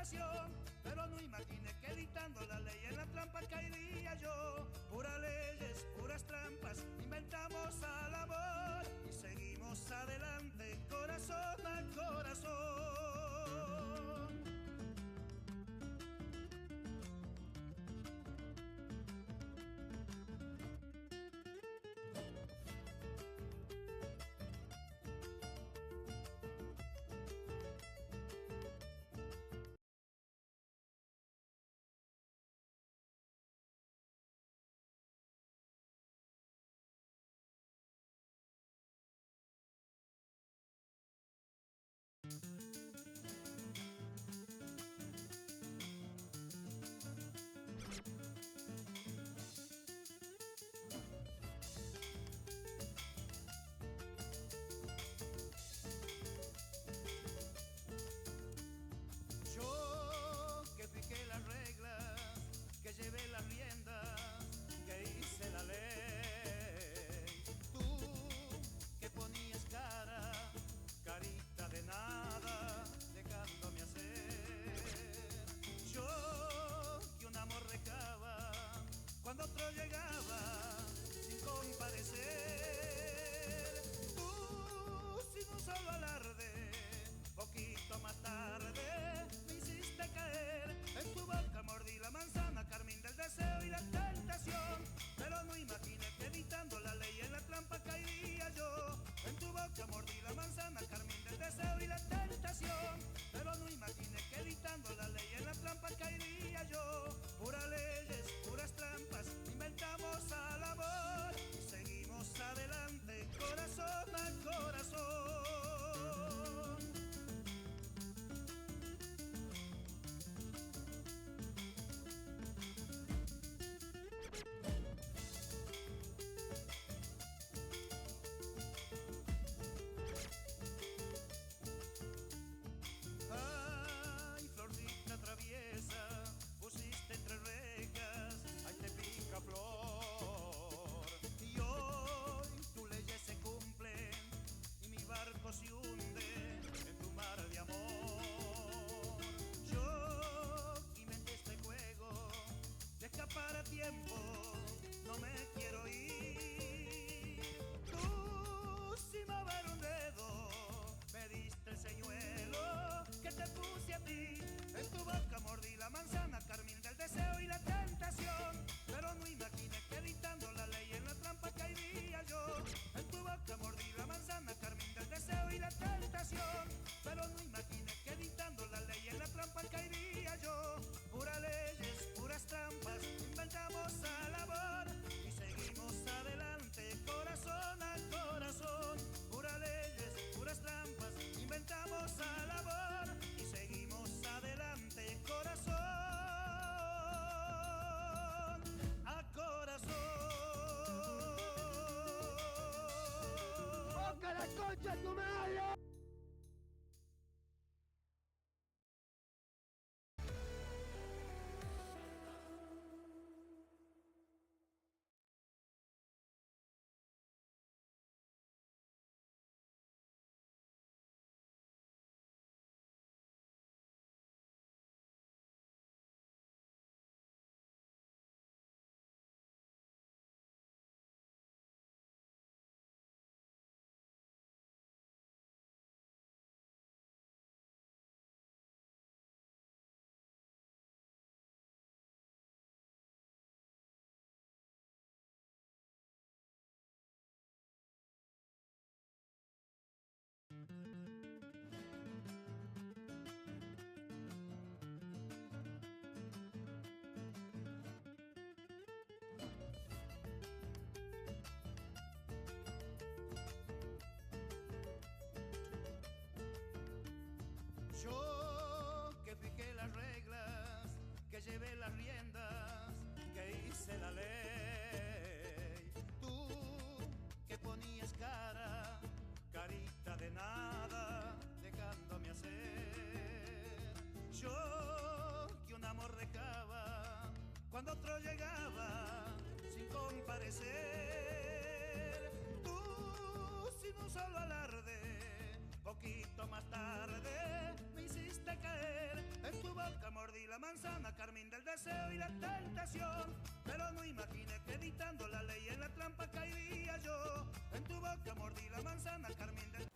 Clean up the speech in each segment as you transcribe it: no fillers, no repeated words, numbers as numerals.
tentación, pero no imaginé que dictando la ley en la trampa caería yo. Puras leyes, puras trampas, inventamos al amor y seguimos adelante, corazón a corazón. boca mordí la manzana, carmín del deseo y la tentación. Pero no imaginé que editando la ley en la trampa caería yo. En tu boca mordí la manzana, carmín del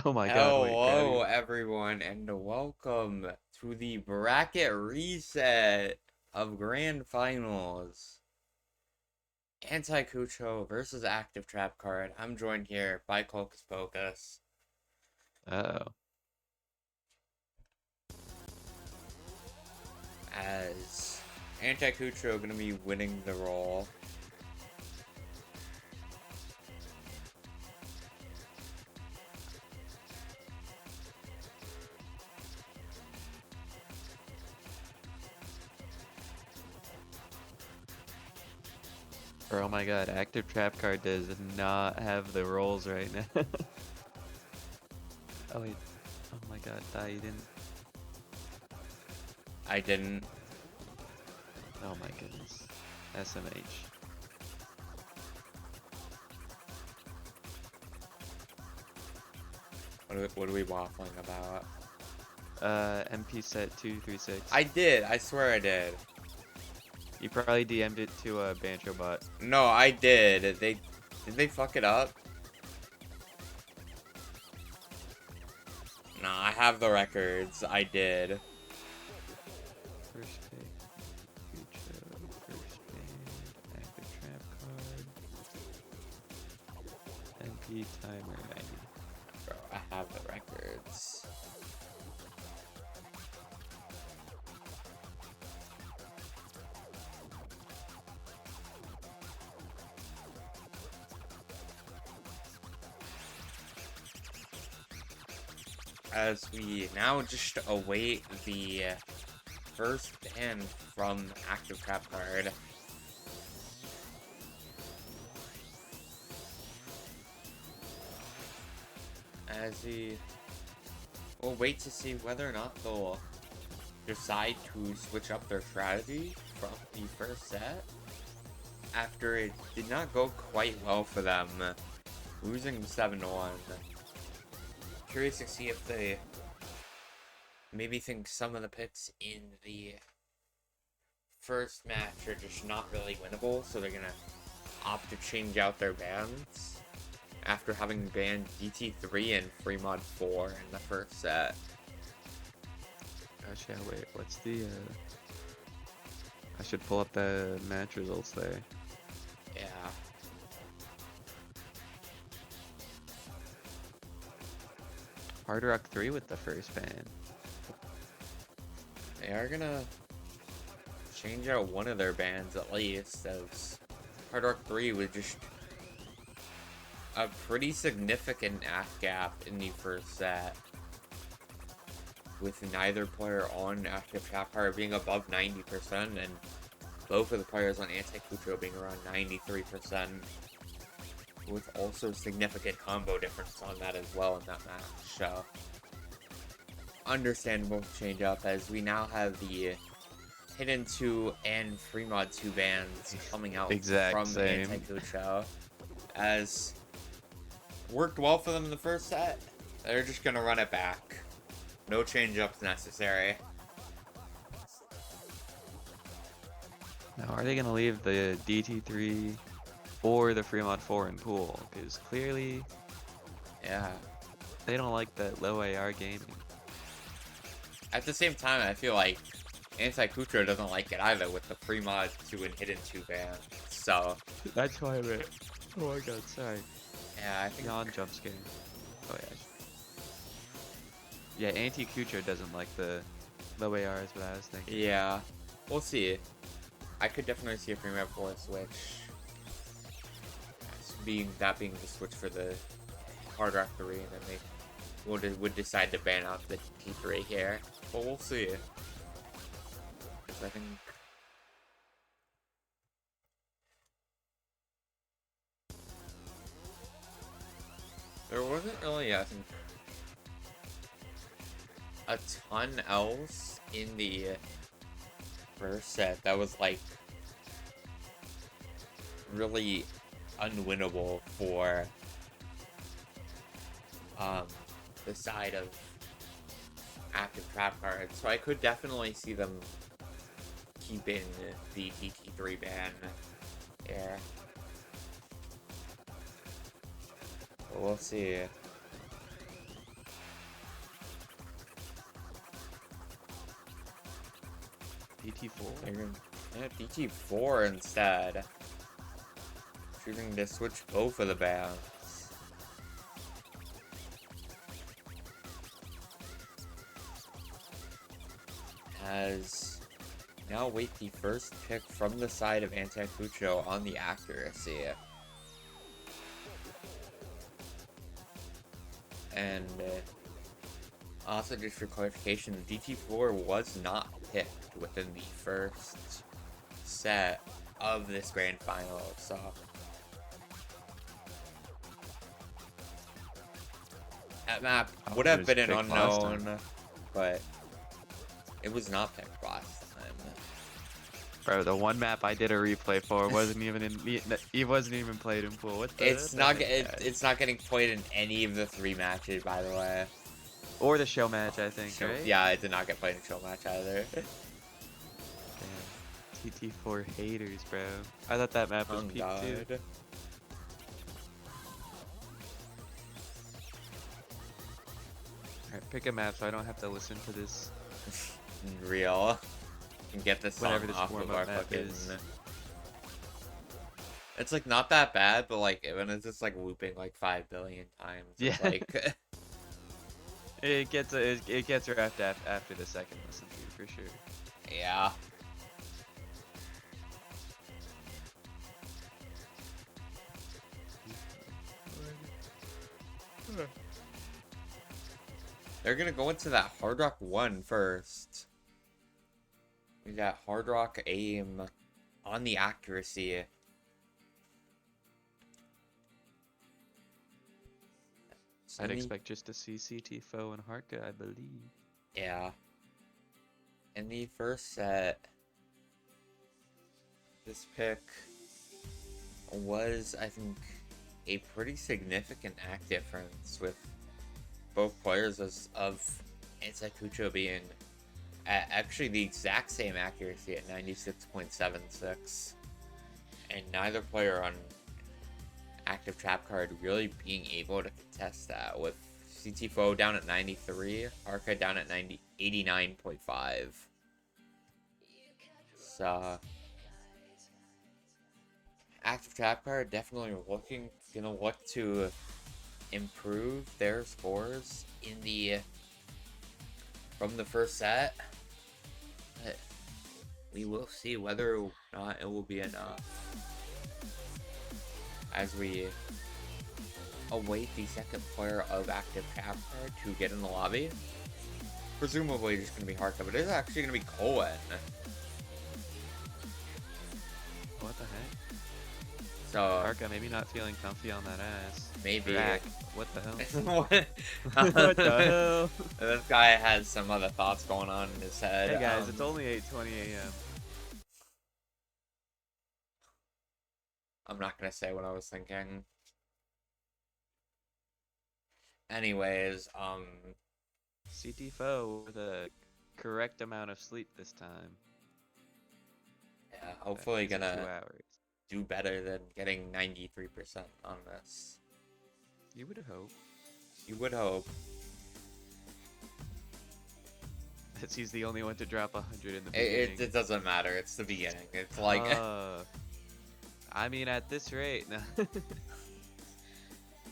Oh my god, wait, Hello, everyone, and welcome to the bracket reset of Grand Finals. Anticucho versus Active Trap Card. I'm joined here by Cocus Pocus. Oh. As Anticucho gonna be winning the role. Oh my god, Active Trap Card does not have the rolls right now. Oh wait. Oh my god, you didn't. I didn't. Oh my goodness. SMH. What are we waffling about? MP set 236. I did. I swear I did. You probably DM'd it to a Bancho bot. No, I did. Did they fuck it up? Nah, I have the records. I did. DT timer 90. Bro, I have the records. As we now just await the first ban from Active Trap Card. As we'll wait to see whether or not they'll decide to switch up their strategy from the first set after it did not go quite well for them, losing 7-1. Curious to see if they maybe think some of the picks in the first match are just not really winnable, so they're gonna opt to change out their bans after having banned DT3 and Fremod 4 in the first set. Gosh, yeah, wait, what's the, I should pull up the match results there. Yeah. Hard Rock 3 with the first ban. They are gonna change out one of their bans at least, as Hard Rock 3 was just a pretty significant act gap in the first set, with neither player on Active Trap Card being above 90%, and both of the players on anticucho being around 93%, with also significant combo difference on that as well in that match. So understandable change up, as we now have the Hidden 2 and Fremod 2 bans coming out from same. anticucho, as worked well for them in the first set. They're just gonna run it back. No change ups necessary. Now, are they going to leave the DT3 or the Fremont 4 in pool? Because clearly, Yeah. they don't like that low AR gaming. At the same time, I feel like anticucho doesn't like it either with the Fremod 2 and Hidden 2 ban. So That's why I meant. Oh my god, sorry. yeah, I think Non-jump scare. Oh yeah. Yeah, anti-Cucho doesn't like the low AR is what I was thinking. yeah, we'll see. I could definitely see a Fremod 4 switch. Being the switch for the Hard Rock 3, and then they would decide to ban out the T3 here. But we'll see. 'Cause I think there wasn't really, I think, a ton else in the first set that was like really unwinnable for the side of Active Trap Card. So I could definitely see them keeping the DT3 ban here. But we'll see. DT4? Yeah, DT4 instead. Choosing to switch both of the bans. As now wait the first pick from the side of anticucho on the accuracy. And also, just for clarification, DT4 was not picked within the first set of this grand final, so that map would have been an unknown, but it was not picked last time. Bro, the one map I did a replay for wasn't even in. He wasn't even played in pool. What the? It's not getting played in any of the 3 matches, by the way. Or the show match, I think. So, right? yeah, it did not get played in show match either. Damn. TT4 haters, bro. I thought that map was peak too. Alright, pick a map so I don't have to listen to this. Real. And get this song Whatever this off of warm-up our map fucking... is. It's like not that bad, but like when it's just like looping like 5 billion times, Yeah. it's like it gets rough after the second listen through for sure. yeah. They're gonna go into that Hard Rock 1 first. We got Hard Rock aim on the accuracy. I'd expect just to see CT Foe and Harka, I believe. Yeah. In the first set, this pick was, I think, a pretty significant act difference with both players of anticucho being at actually the exact same accuracy at 96.76, and neither player on active trap card really being able to contest that, with CT Foe down at 93, Arca down at 89.5. So active trap card definitely gonna look to improve their scores in from the first set. But we will see whether or not it will be enough as we await the second player of active trap card to get in the lobby. Presumably just gonna be Harka, but it's actually gonna be Colin. What the heck? So Harka maybe not feeling comfy on that ass. maybe Rack. What the hell? what the hell? This guy has some other thoughts going on in his head. Hey guys, it's only 8:20 a.m. I'm not gonna say what I was thinking. Anyways, CT Foe with a correct amount of sleep this time. yeah, hopefully That's 2 gonna hours. do better than getting 93% on this. You would hope. You would hope. That he's the only one to drop 100 in the beginning. It doesn't matter. It's the beginning. It's like I mean, at this rate, no.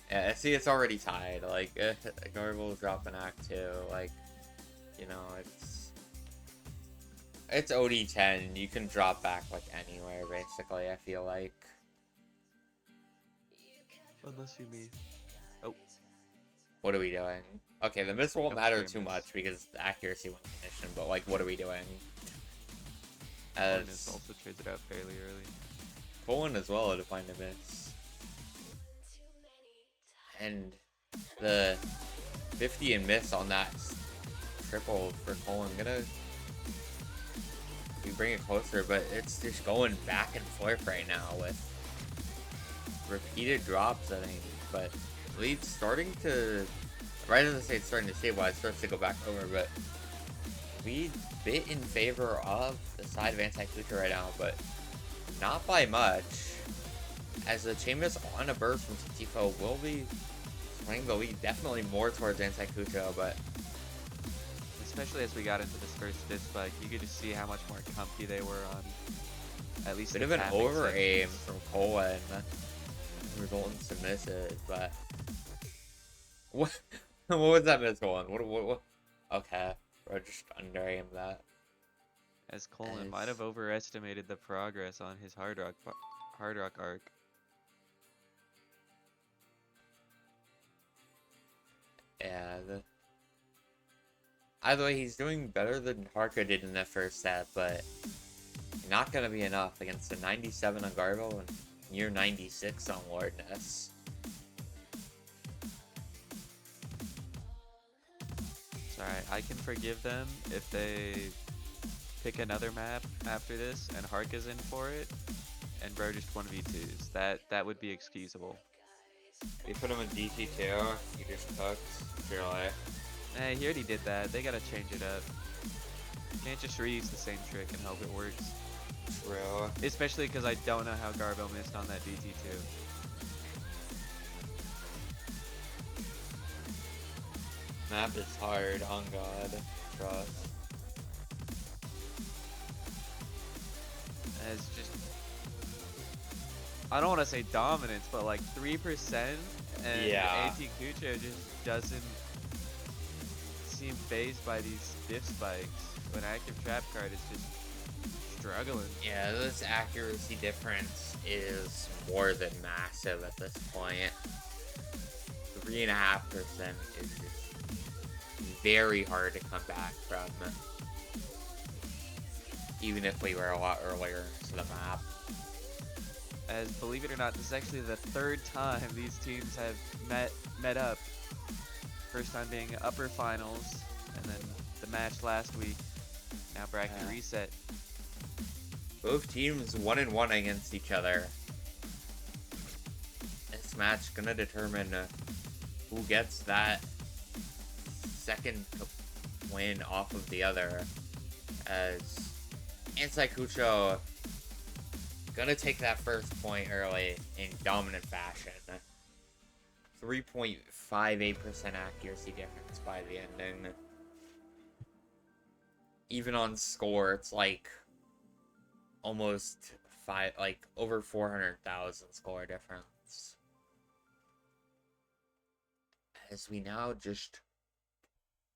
yeah. See, it's already tied. Like Garble dropping Act 2. Like, you know, it's OD10. You can drop back like anywhere basically. I feel like. Unless you mean. Oh. What are we doing? Okay, the miss won't Nope, matter fair too miss. much because the accuracy won't condition, but like, what are we doing? Colin is As also traded out fairly early. Colin as well to find a miss. And the 50 and miss on that triple for Colin gonna we bring it closer, but it's just going back and forth right now with repeated drops, I think. But lead's starting to, right as I say it's starting to stabilize, it starts to go back over, but lead bit in favor of the side of anticucho right now, but not by much, as the Chambers on a burst from Tifo will be swinging the lead definitely more towards anticucho, but Especially as we got into this first disc spike, you could just see how much more comfy they were on at least bit the of an tapping over aim sections. from Colin, resulting in some misses, but what was that miss going? What? Okay, bro, just under aim that. As Colin might have overestimated the progress on his hard rock arc. Yeah. Either way, he's doing better than Harker did in that first set, but not gonna be enough against a 97 on Garbo and near 96 on Lordness. It's alright, I can forgive them if they pick another map after this and Hark is in for it, and bro just 1v2s. That would be excusable. They put him in DT too, he just cooked, surely. Hey, he already did that. They gotta change it up. You can't just reuse the same trick and hope it works. True. Especially because I don't know how Garbo missed on that DT2. Map is hard, on God. Trust. As just I don't want to say dominance, but like 3%, and Yeah. anticucho just doesn't seem phased by these diff spikes when active trap card is just struggling. Yeah, this accuracy difference is more than massive at this point. 3.5% is just very hard to come back from, even if we were a lot earlier to the map. As believe it or not, this is actually the third time these teams have met up. First time being upper finals, and then the match last week. Now bracket reset. Both teams 1-1 against each other. This match gonna determine who gets that second win off of the other, as Anticucho gonna take that first point early in dominant fashion. 3.58% accuracy difference by the ending. Even on score, it's like almost over 400,000 score difference. As we now just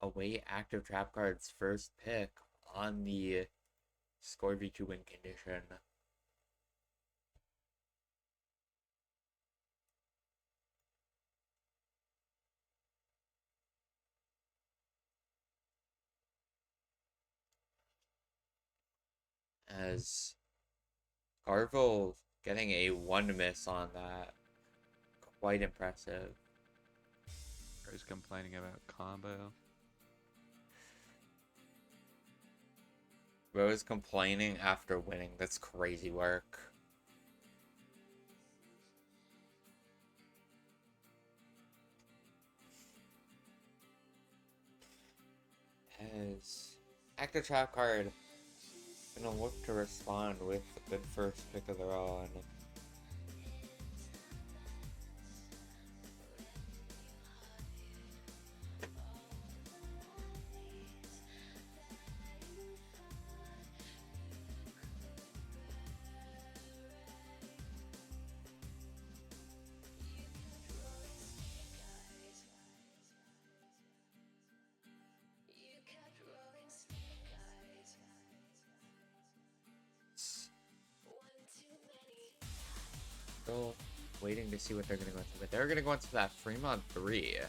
await active trap card's first pick on the score v2 win condition. As Garville getting a 1 miss on that. Quite impressive. Who's complaining about combo? Rose complaining after winning. That's crazy work. As active trap card gonna look to respond with a good first pick of their own. Still waiting to see what they're gonna go into, but they're gonna go into that Fremont 3.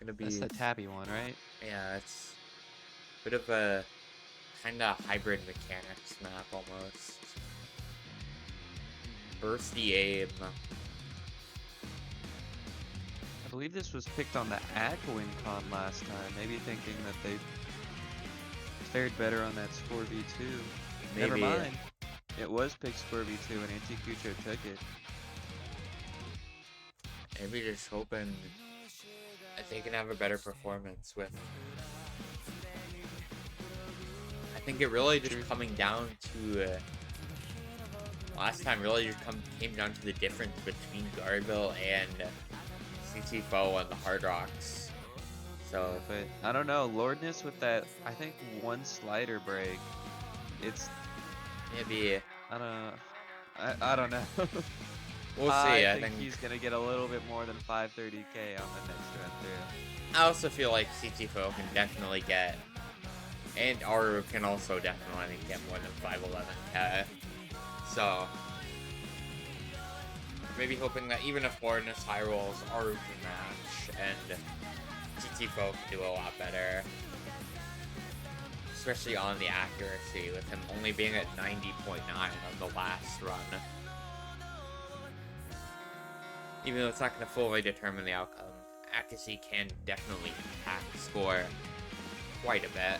Gonna be That's the tabby one, right? yeah, it's a bit of a kinda hybrid mechanics map almost. Bursty aim. I believe this was picked on the ACWinCon last time. Maybe thinking that they fared better on that Score V2. Never Maybe. mind. It was picked Score V2 and anticucho took it. Maybe just hoping that they can have a better performance with. I think it really just coming down to last time really just came down to the difference between Garville and CT4 on the Hard Rocks. So, But I don't know, Lordness with that, I think one slider break. It's maybe I don't know. I don't know. we'll see. I think he's gonna get a little bit more than 530k on the next run through. I also feel like CT4 can definitely get, and Aru can also definitely get more than 511k. So, maybe hoping that even if Lordness high rolls, Aru can match, and CT4 can do a lot better. Especially on the accuracy, with him only being at 90.9 on the last run. Even though it's not going to fully determine the outcome, accuracy can definitely impact the score quite a bit.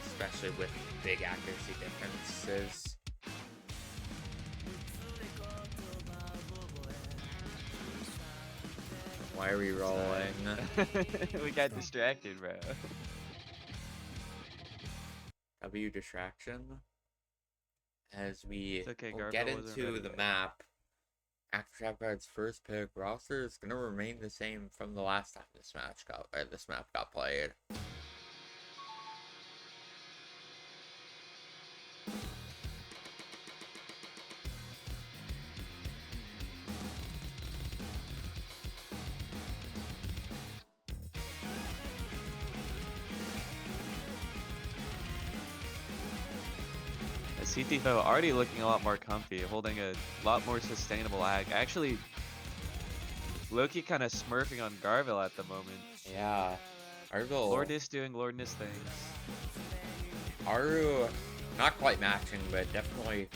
Especially with big accuracy differences. Why are we rolling? We got distracted, bro. W distraction. As we Okay, will Garbo get wasn't into ready the yet. map, active trap card's first pick roster is gonna remain the same from the last time this map got played. CTFO already looking a lot more comfy, holding a lot more sustainable ag. Actually, Loki kind of smurfing on Garville at the moment. Yeah. Arville. Lordness doing Lordness things. Aru, not quite matching, but definitely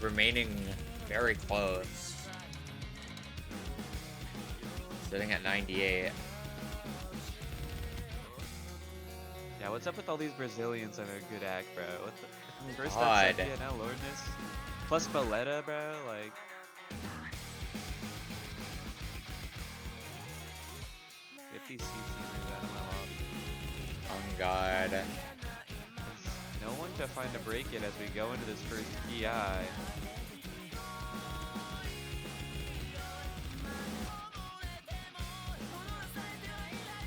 remaining very close. Sitting at 98. Yeah, what's up with all these Brazilians on a good act, bro? What the? First God. up Sepia, now Lordness. Plus Valletta, bro, like... 50 CT moves out of my lobby. Oh God. No one to find a break it as we go into this first PI.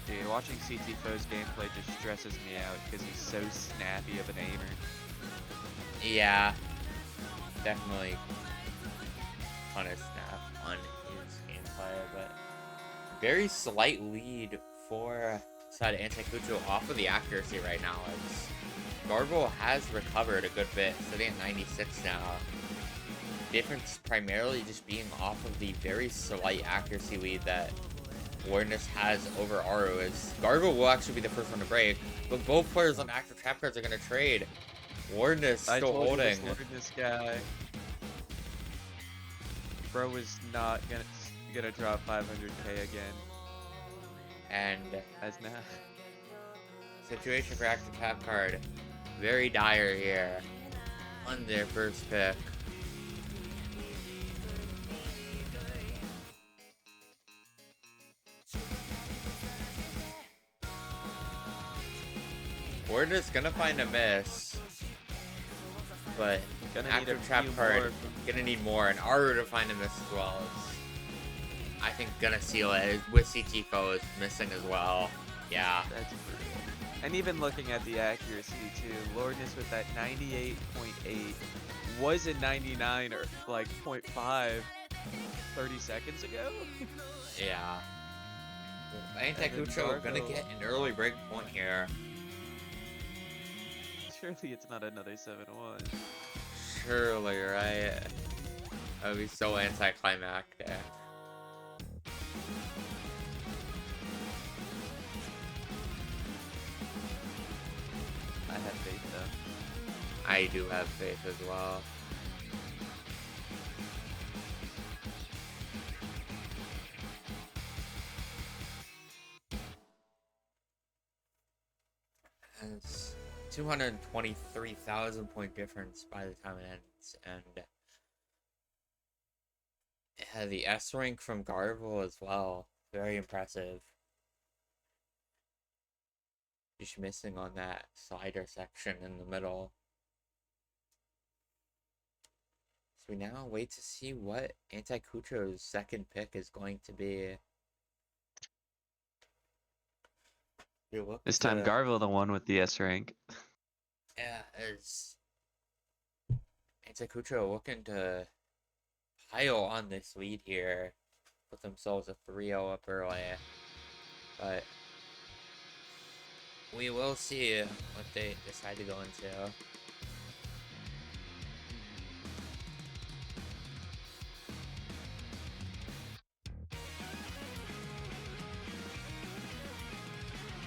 Dude, watching CT Foe's gameplay just stresses me out because he's so snappy of an aimer. Yeah. Definitely on his snap on his gameplay, but very slight lead for side anticucho off of the accuracy right now. As Garble has recovered a good bit, sitting at 96 now. Difference primarily just being off of the very slight accuracy lead that Lordness has over Aru, as Garble will actually be the first one to break, but both players on active trap cards are going to trade. Lordness still holding. Lordness guy. Bro is not gonna drop 500k again. And as now. Situation for active trap card very dire here on their first pick. We're just gonna find a miss, but active trap card gonna need more, and Aru to find a miss as well. I think gonna seal it with CT Foe is missing as well. Yeah. That's brutal. And even looking at the accuracy too, Lordness with that 98.8 was a 99 or like 0.5 30 seconds ago. Yeah. Anticucho gonna get an early break point here. Surely it's not another 7-1. Surely, right? That would be so anticlimactic. I have faith though. I do have faith as well. It's 223,000 point difference by the time it ends, and yeah, the S rank from Garble as well. Very impressive. Just missing on that slider section in the middle. So we now wait to see what Anticucho's second pick is going to be. This time Garville the one with the S rank. Yeah, as Anticucho looking to pile on this lead here, put themselves a 3-0 up early, but we will see what they decide to go into.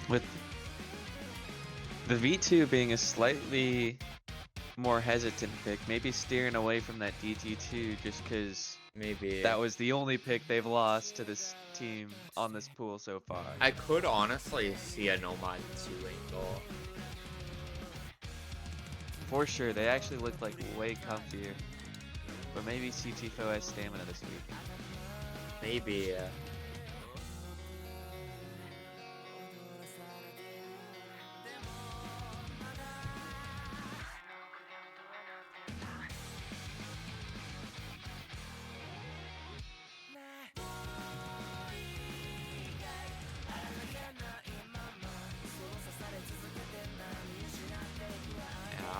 With the V2 being a slightly more hesitant pick, maybe steering away from that DT2 just because maybe that was the only pick they've lost to this team on this pool so far. I could honestly see a Nomad 2 angle. For sure, they actually looked like way comfier. But maybe CTFO has stamina this week. Maybe.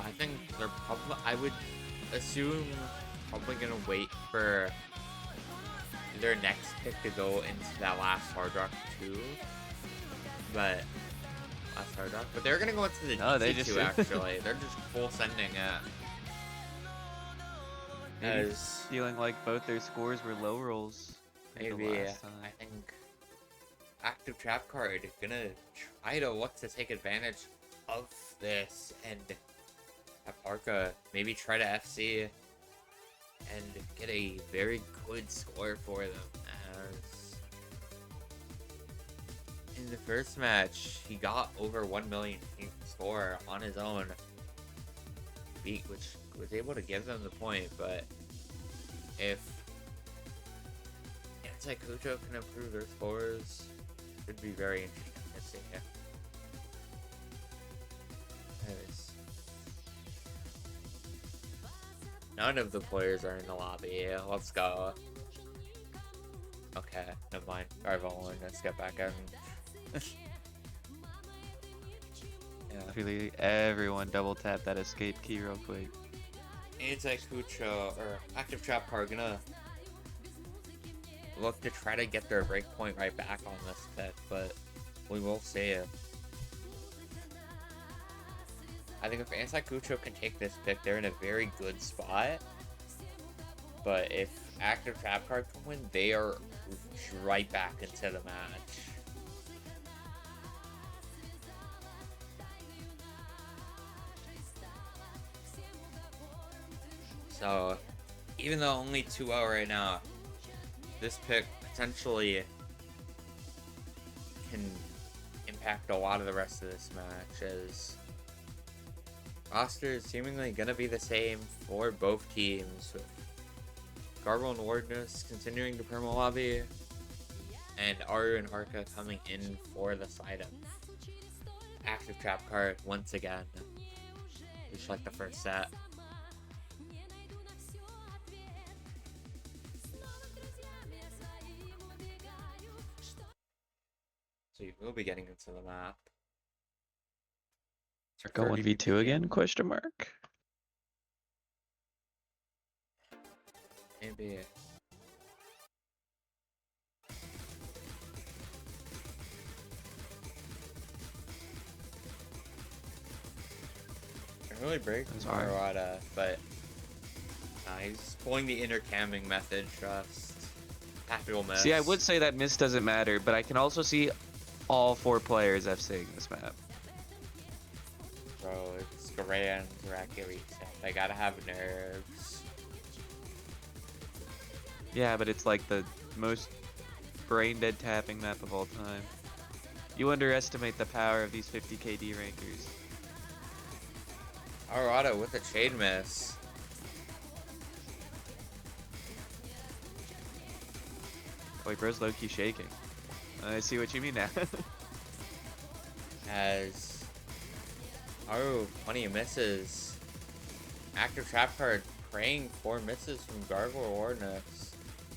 I think they're probably, I would assume, probably gonna wait for their next pick to go into that last hard rock too. But they're gonna go into the DT2 actually. They're just full sending it. Maybe as feeling like both their scores were low rolls like the maybe last time. I think active trap card gonna try to look to take advantage of this and have Arca maybe try to FC and get a very good score for them, as in the first match he got over 1 million score on his own beat, which was able to give them the point. But if anticucho can improve their scores, it would be very interesting to see. Anyways, none of the players are in the lobby. Let's go. Okay, never mind. Alright, let's get back in. Yeah. Really, everyone double tap that escape key real quick. Anticucho or active trap card gonna look to try to get their breakpoint right back on this pick, but we will see it. I think if anticucho can take this pick, they're in a very good spot. But if active trap card can win, they are right back into the match. So, even though only 2-0 right now, this pick potentially can impact a lot of the rest of this match, as roster is seemingly going to be the same for both teams, with Garble and Wardness continuing to perma lobby, and Aru and Arca coming in for the side of active trap card once again, just like the first set. So you will be getting into the map. Go 1v2 again? Question mark. Maybe. It really breaks Marauda, but he's pulling the inner camming method, just tactical miss. See, I would say that miss doesn't matter, but I can also see all 4 players FCing this map. Bro, it's grand racket reset. They gotta have nerves. Yeah, but it's like the most brain dead tapping map of all time. You underestimate the power of these 50 KD rankers. Marauda with a chain miss. Wait, bro's low-key shaking. I see what you mean now. As plenty of misses. Active trap card praying for misses from Gargle or Warnix.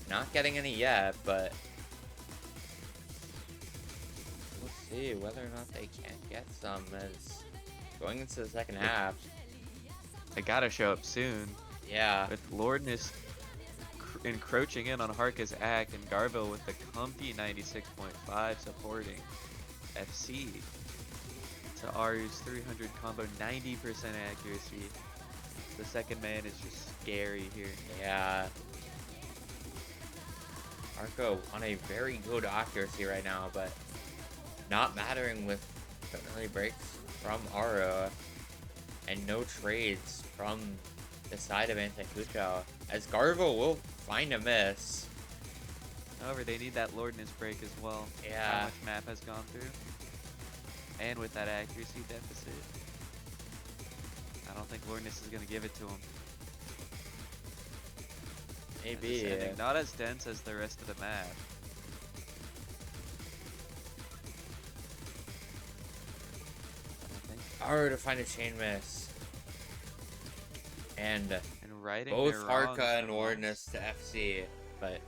Not getting any yet, but we'll see whether or not they can get some, as going into the second half. They gotta show up soon. Yeah. With Lordness encroaching in on Harka's act, and Garville with the comfy 96.5 supporting FC to Aru's 300 combo, 90% accuracy. The second man is just scary here. Yeah. Arco on a very good accuracy right now, but not mattering with early breaks from Aru, and no trades from the side of anticucho, as Garville will find a miss. However, they need that Lordness break as well. Yeah. How much map has gone through. And with that accuracy deficit, I don't think Lordness is going to give it to him. Maybe. Descending, not as dense as the rest of the map. Aru to find a chain miss. And righting both their wrongs Harka and from Wardness to FC, but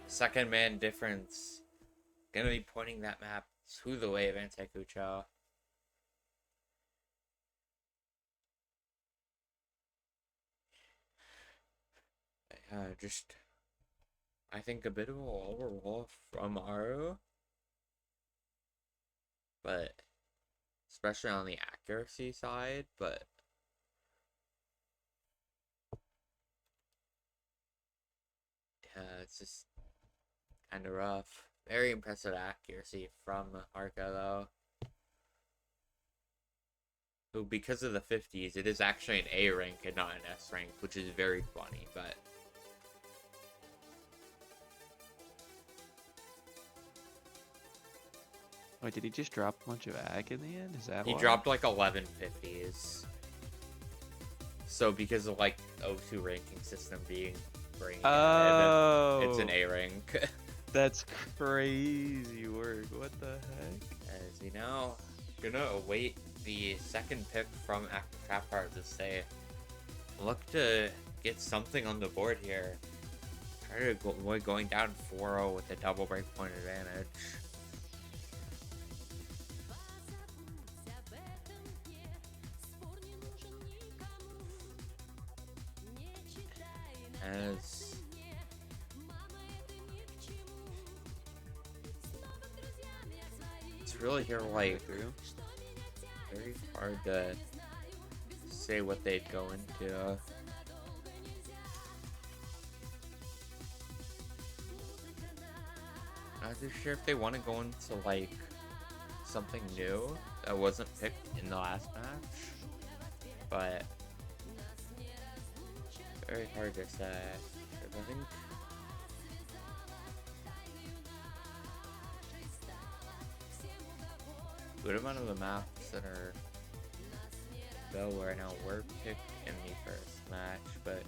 second man difference gonna be pointing that map to the way of anticucho. Just I think a bit of a overall from Aru, but especially on the accuracy side, but It's just kind of rough. Very impressive accuracy from Arca, though. Who, because of the 50s, it is actually an A rank and not an S rank, which is very funny, but... Wait, did he just drop a bunch of ag in the end? Is that He why? dropped like 11 50s. So because of like OWC ranking system being brain Oh, it's an A rank. That's crazy work. What the heck? As you know, gonna await the second pick from Active Trap Card to say, look to get something on the board here. Try to avoid going down 4-0 with a double breakpoint advantage. As it's really here like very hard to say what they'd go into. Not too sure if they want to go into like something new that wasn't picked in the last match, but very hard to say. I think good amount of the maps that are available right now were picked in the first match, but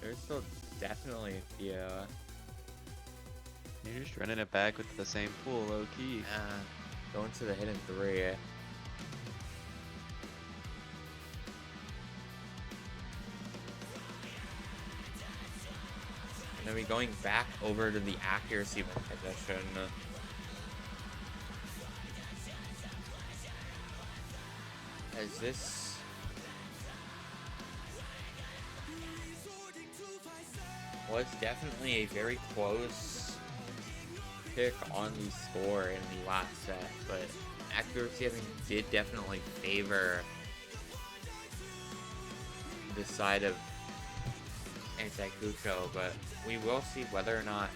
there's still definitely a few. You're just running it back with the same pool, low key. Going to the hidden 3. And then we going back over to the accuracy position. As this was definitely a very close pick on the score in the last set, but accuracy I think did definitely favor the side of anticucho, but we will see whether or not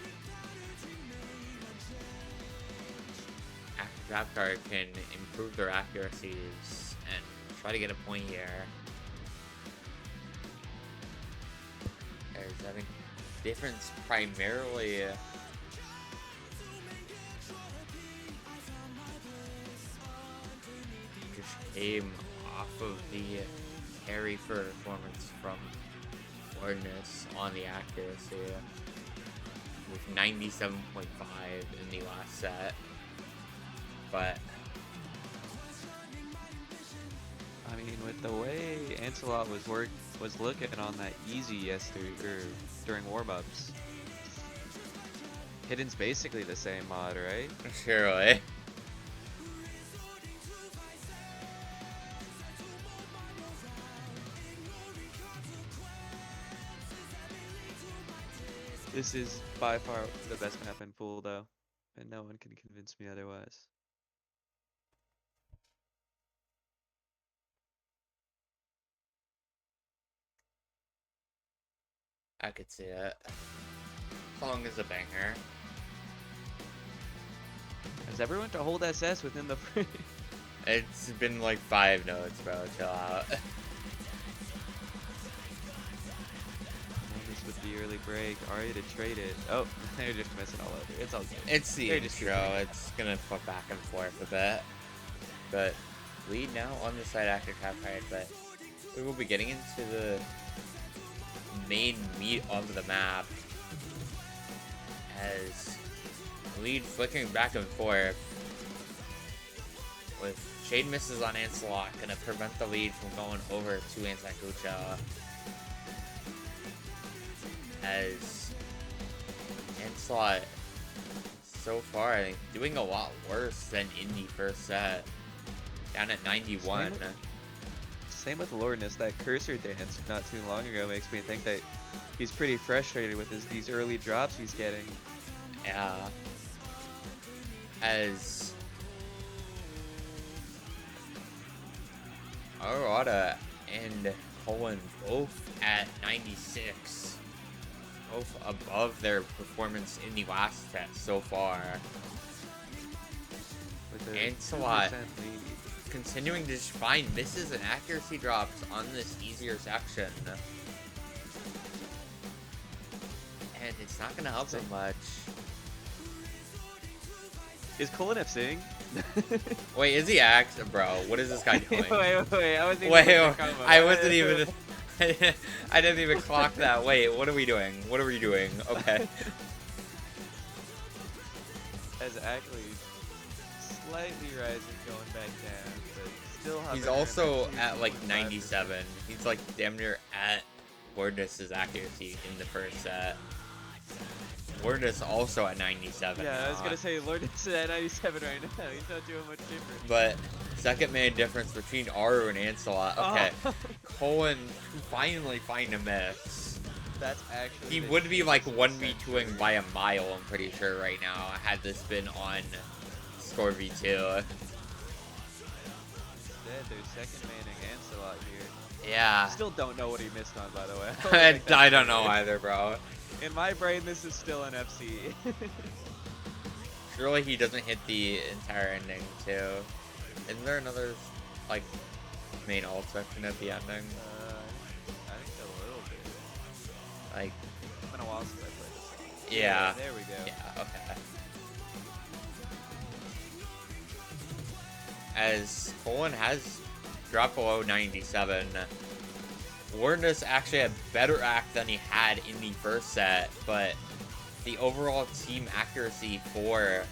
Active Trap Card can improve their accuracies and try to get a point here. As I think difference primarily just came off of the carry performance from Ordnance on the accuracy with 97.5 in the last set, but I mean, with the way Ancelot was looking on that easy yesterday or during warm-ups, Hidden's basically the same mod, right? surely. This is by far the best map in pool, though, and no one can convince me otherwise. I could see it. Song is a banger. Has everyone to hold SS within the frame? It's been like 5 notes, bro. Chill out. Just with the early break, Arya to trade it. Oh, they're just missing all over. It's all good. It's the They're just intro. It's gonna flip back and forth a bit. But lead now on the side after Trap Card, but we will be getting into the main meat of the map as lead flickering back and forth with shade misses on Ancelot, gonna prevent the lead from going over to anticucho, as Ancelot so far I think doing a lot worse than in the first set, down at 91. Same with Lordness. That cursor dance not too long ago makes me think that he's pretty frustrated with these early drops he's getting. Yeah. As Arata and Cohen both at 96. both above their performance in the last set so far. With a Ancelot 2% lead. continuing to just find misses and accuracy drops on this easier section. And it's not going to help him much. Is Colin FCing? Wait, is he act? Bro, what is this guy doing? wait, I wasn't even Wait, looking at the combo. I wasn't even... I didn't even clock that. Wait, what are we doing? What are we doing? Okay. As Ackley slightly rising, going back down, but still He's hovering also around at like 15.5%. 97. He's like damn near at Wordness's accuracy in the first set. Wordness also at 97. Yeah, I was now. gonna say Lord is at 97 right now. He's not doing much different. But second man difference between Aru and Ancelot. Okay, Oh. Colin finally find a miss. That's actually. He the would be like cheapest 1v2ing century. by a mile, I'm pretty sure, right now, had this been on Score V2. Instead, there's second manning Ancelot here. Yeah. Still don't know what he missed on, by the way. I don't know either, bro. In my brain, this is still an FC. Surely he doesn't hit the entire ending, too. Isn't there another, like, main ult section at the ending? I think a little bit. Like, It's been a while since I played this. yeah. There we go. Yeah, okay. As Colin has dropped below 97, Wordness actually had better act than he had in the first set, but the overall team accuracy for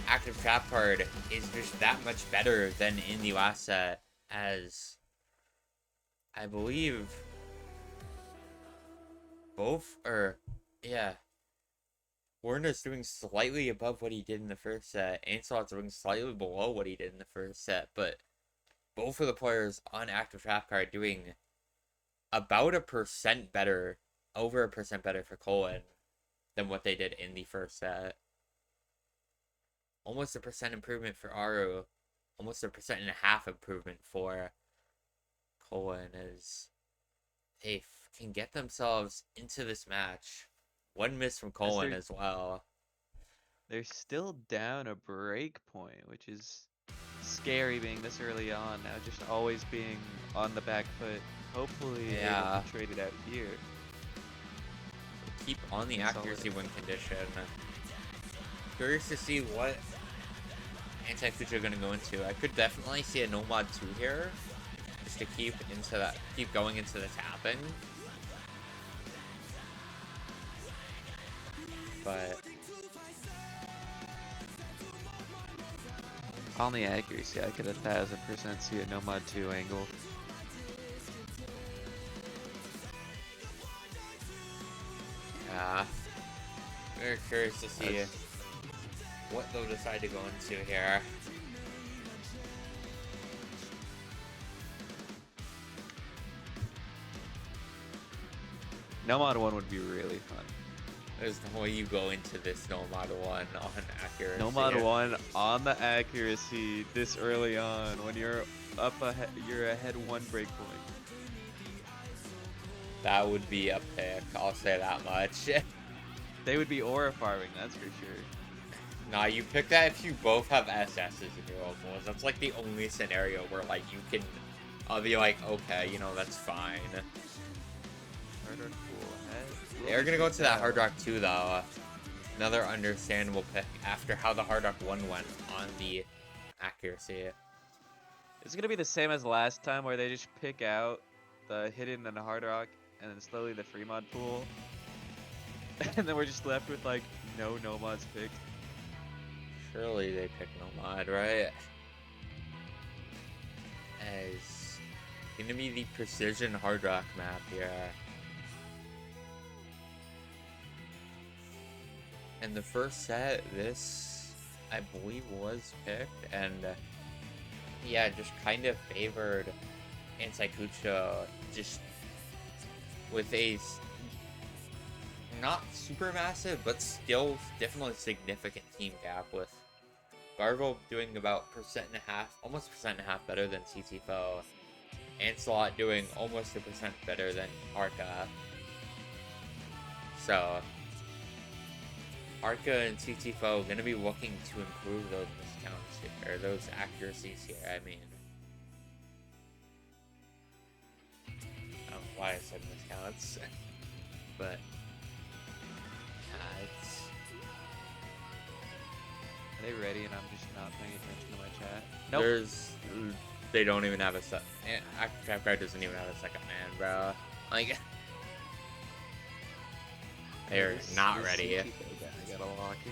active trap card is just that much better than in the last set, as I believe Wordness doing slightly above what he did in the first set. Ancelot's doing slightly below what he did in the first set, but both of the players on active trap card doing about 1% better, over 1% better for Colin than what they did in the first set. Almost 1% improvement for Aru, almost 1.5% improvement for Colin, as they can get themselves into this match. One miss from Colin as well. They're still down a break point, which is scary being this early on now, just always being on the back foot. Hopefully Yeah. able to trade it out here. Keep on the Solid. accuracy win condition. Curious to see what anticucho are going to go into. I could definitely see a no mod 2 here, just to keep going into the tapping. But On the accuracy, I could 1000% see a no mod 2 angle. yeah, very curious to see That's- what they'll decide to go into here. No mod 1 would be really fun. There's no way you go into this no mod 1 on accuracy. No mod 1 on the accuracy this early on when you're up ahead, you're ahead 1 break point. That would be a pick, I'll say that much. They would be aura farming, that's for sure. Nah, you pick that if you both have SSs in your ultimates. That's like the only scenario where like you can be like, okay, you know, that's fine. Hard rock pool ahead. They're gonna go into that Hard Rock 2 though. Another understandable pick after how the Hard Rock 1 went on the accuracy. It's gonna be the same as last time where they just pick out the hidden and the hard rock and then slowly the free mod pool. And then we're just left with like no mods picked. Surely they pick no mod, right? As gonna be the precision Hard Rock map here. And the first set, this I believe was picked, and yeah, just kind of favored anticucho, just with a not super massive, but still definitely significant team gap, with Gargle doing about 1.5%, almost 1.5% better than CTFO, Ancelot doing almost 1% better than Arca. So Arca and CTFO gonna be looking to improve those miscounts here, or those accuracies here. I mean, I don't know why I said miscounts, but it's. Are they ready and I'm just not paying attention to my chat? Nope. They don't even have a set. Active Trap Card doesn't even have a second man, bro. Like, they're not ready. I gotta lock in.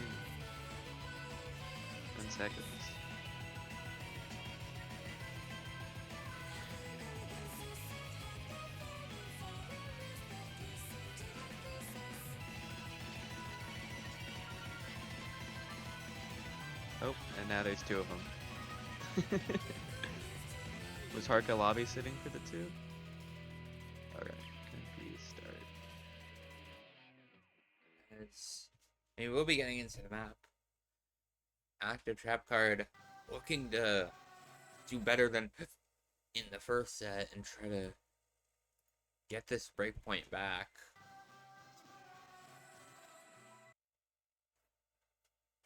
10 seconds. Oh, and now there's two of them. Was Harka lobby sitting for the two? Okay, compete start. I mean, we'll be getting into the map. Active Trap Card looking to do better than in the first set and try to get this breakpoint back.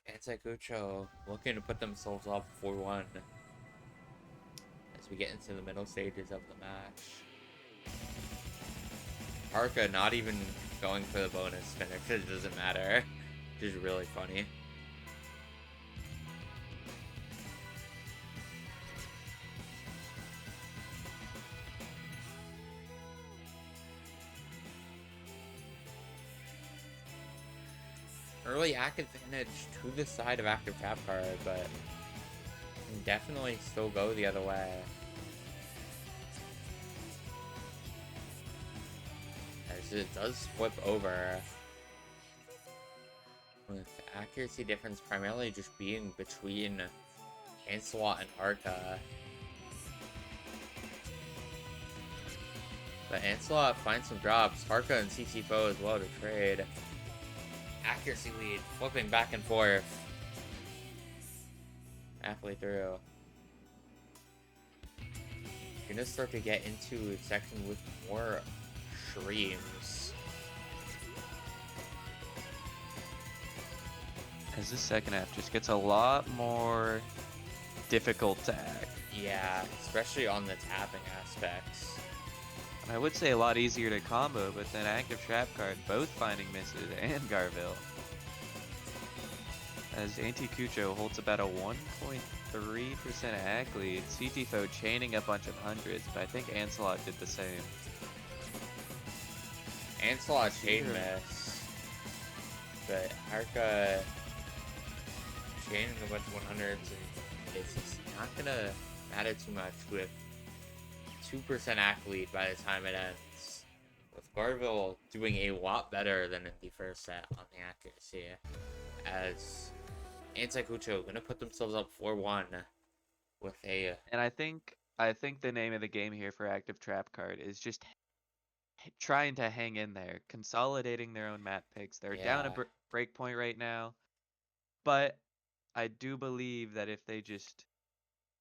Anticucho looking to put themselves up 4-1 as we get into the middle stages of the match. Arca not even going for the bonus finish, it doesn't matter, which is really funny. Early active advantage to the side of Active Trap Card, but can definitely still go the other way. As it does flip over, with accuracy difference primarily just being between Ancelot and Arca. But Ancelot finds some drops, Arca and CCFO as well to trade. Accuracy lead, flipping back and forth. Halfway through. You're gonna start to get into a section with more streams. As this second half just gets a lot more difficult to act. Yeah, especially on the tapping aspects. I would say a lot easier to combo, but then Active Trap Card both finding misses and Garville. As Anticucho holds about a 1.3% act lead, CTFO chaining a bunch of hundreds, but I think Ancelot did the same. Ancelot chain miss, but Arca chaining a bunch of 100s, and it's just not gonna matter too much with 2% act lead by the time it ends. With Garville doing a lot better than in the first set on the accuracy, as Anticucho gonna put themselves up 4-1 with a. And I think the name of the game here for Active Trap Card is just trying to hang in there, consolidating their own map picks. They're down a breakpoint right now, but I do believe that if they just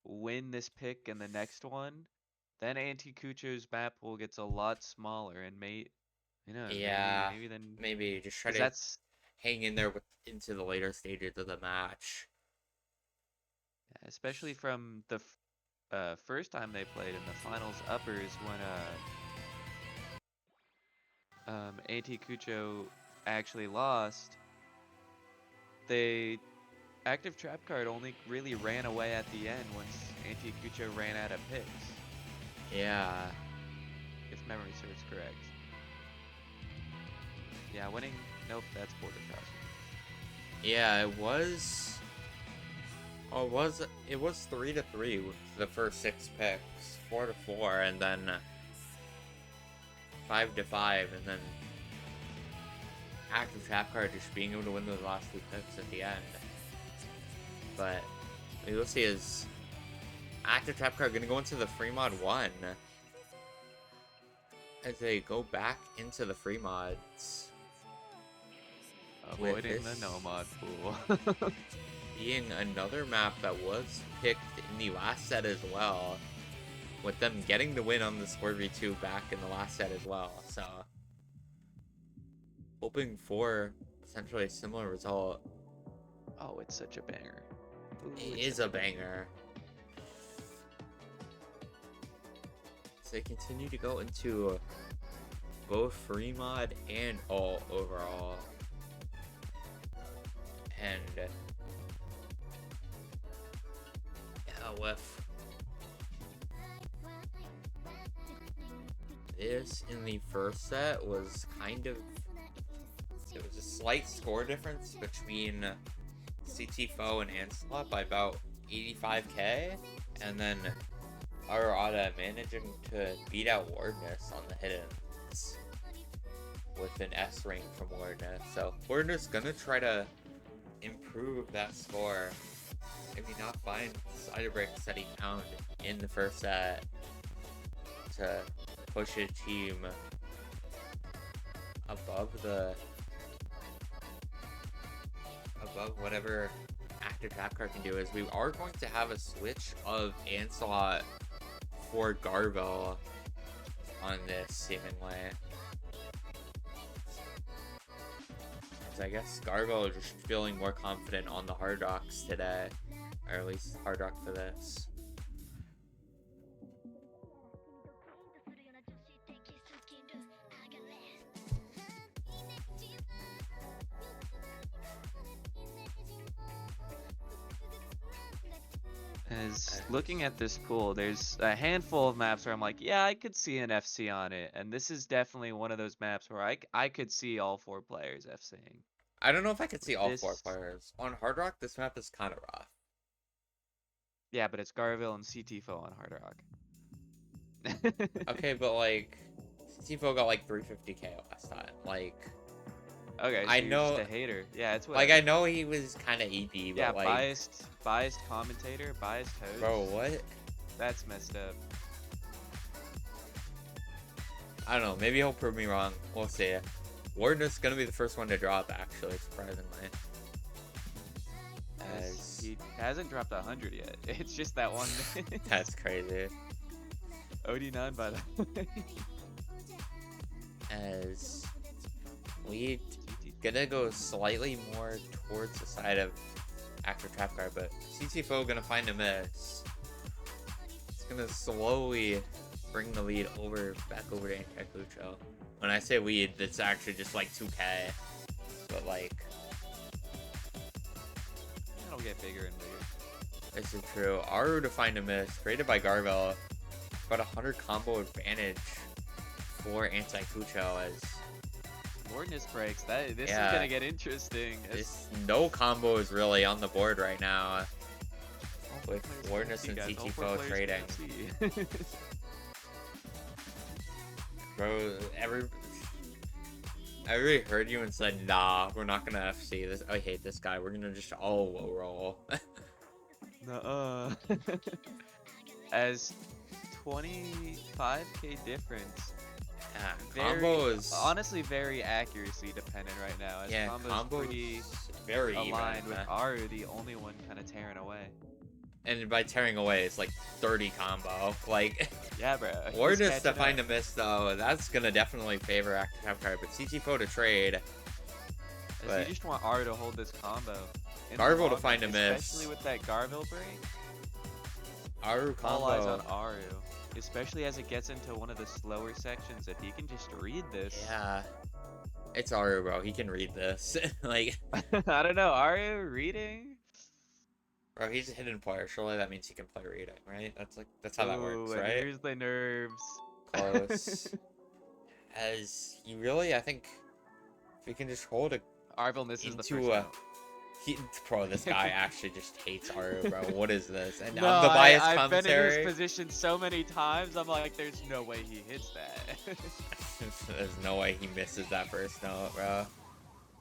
win this pick and the next one, then Anticucho's map will get a lot smaller and maybe just try to hang in there into the later stages of the match. Especially from the first time they played in the finals uppers when Anticucho actually lost. Active Trap Card only really ran away at the end once Anticucho ran out of picks. Yeah. If memory serves correct. Yeah, winning. Nope, that's border crossing. Yeah, it was. Oh, it was 3-3 with the first 6 picks, 4-4, and then 5-5, and then Active Trap Card just being able to win those last 2 picks at the end. But what you'll see is Active Trap Card gonna go into the free mod 1 as they go back into the free mods. Avoiding the no mod pool. Being another map that was picked in the last set as well, with them getting the win on the Score V2 back in the last set as well. So hoping for essentially a similar result. Oh, it's such a banger. Ooh, It it's is such a banger. So they continue to go into both free mod and all overall. And yeah, with this in the first set was kind of, it was a slight score difference between CT4 and Ancelot by about 85k, and then Arada managing to beat out Wardness on the hiddens with an S rank from Wardness. So Wardness gonna try to improve that score, maybe not find cider breaks that he found in the first set to push a team above whatever active trap card can do. Is we are going to have a switch of Ancelot for Garvel on this seemingly. As I guess Garvel is just feeling more confident on the Hard Rocks today, or at least Hard Rock for this. As looking at this pool, there's a handful of maps where I'm like, yeah, I could see an FC on it, and this is definitely one of those maps where I could see all 4 players FCing. I don't know if I could see all 4 This- players. On Hard Rock, this map is kind of rough. Yeah, but it's Garville and CT4 on Hard Rock. Okay, but like, Tifo got like 350k last time. Like, Okay, so I you're know- just a hater. Yeah, it's like whatever. I know he was kind of EP, but Yeah, like, biased commentator, biased host. bro, what? That's messed up. I don't know. Maybe he'll prove me wrong. We'll see. Wardness gonna be the first one to drop, actually, surprisingly. As He hasn't dropped 100 yet. It's just that one. that's crazy. OD9 by the way. As we gonna go slightly more towards the side of active trap card, but CT4 gonna find a miss. It's gonna slowly bring the lead back over to anticucho. When I say lead, it's actually just like 2k, but like, It'll get bigger and bigger. this is true. Aru to find a miss, created by Garvel. About 100 combo advantage for anticucho as Wardness breaks. This Yeah. is gonna get interesting. no combo is really on the board right now. All with players can Wardness see, and guys. All CT4 4 players trading. can see. Bro, I already heard you and said, nah, we're not gonna FC this. I hate this guy. We're gonna just all low roll. Nuh-uh. As 25k difference. Yeah, Very, combo is honestly very accuracy dependent right now. As yeah, combo's combo pretty is very aligned even. with Aru, the only one kind of tearing away. And by tearing away, it's like 30 combo. Like, Yeah, bro. he's Wardness to catching find up. a miss though, that's gonna definitely favor active trap card. But CT4 to trade, As but- you just want Aru to hold this combo. in the Garville to long find run, a miss. Especially with that Garville break. Aru All eyes on combo. Aru. Especially as it gets into one of the slower sections. If he can just read this. Yeah, it's Aru, bro. He can read this. Like, I don't know. Aru reading? bro, he's a hidden player. Surely that means he can play reading, right? That's how that works, Ooh, and right? here's the nerves. Close. As he really, I think, if he can just hold it Arvil misses the into first a. note. Bro, this guy actually just hates Aru, bro. What is this? And No, I'm the biased I've commentary. been in his position so many times. I'm like, there's no way he hits that. There's no way he misses that first note, bro.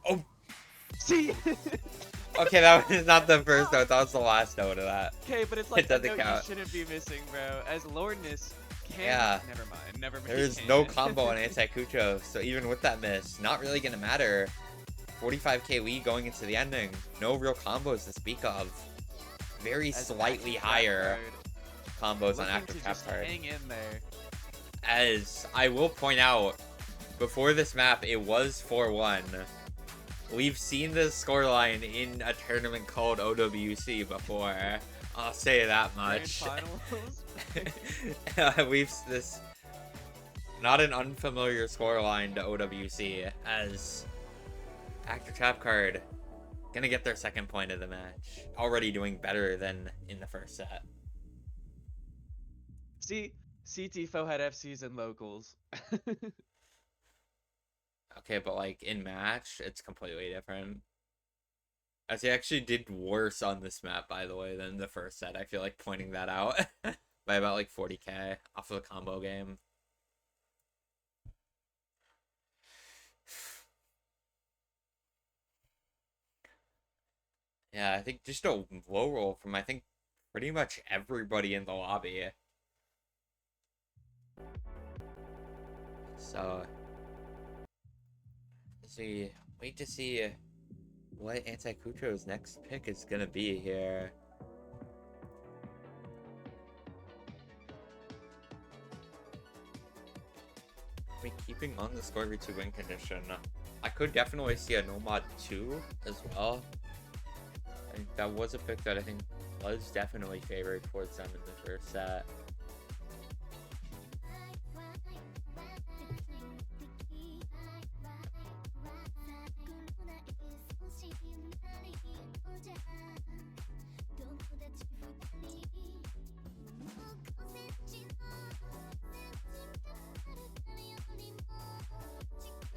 Oh, See? okay, that was not the first note. That was the last note of that. Okay, but it's like It the doesn't note count. you shouldn't be missing, bro. As Lordness can. Yeah. Never mind. Never mind. There's no combo on anticucho, so even with that miss, not really gonna matter. 45k lead going into the ending. No real combos to speak of. Very slightly higher combos on active trap card. Hang in there. As I will point out, before this map, it was 4-1. We've seen this scoreline in a tournament called OWC before. I'll say that much. Grand finals. This not an unfamiliar scoreline to OWC, as Active Trap Card gonna get their second point of the match. Already doing better than in the first set. See, CTFO had FCs and locals. Okay, but like in match, it's completely different. As he actually did worse on this map, by the way, than the first set. I feel like pointing that out by about like 40k off of a combo game. Yeah, I think just a low roll from, I think, pretty much everybody in the lobby. So, as we wait to see what Anticucho's next pick is gonna be here. I mean, keeping on the score every 2 win condition, I could definitely see a Nomad 2 as well. I think that was a pick that I think was definitely favored towards them in the first set.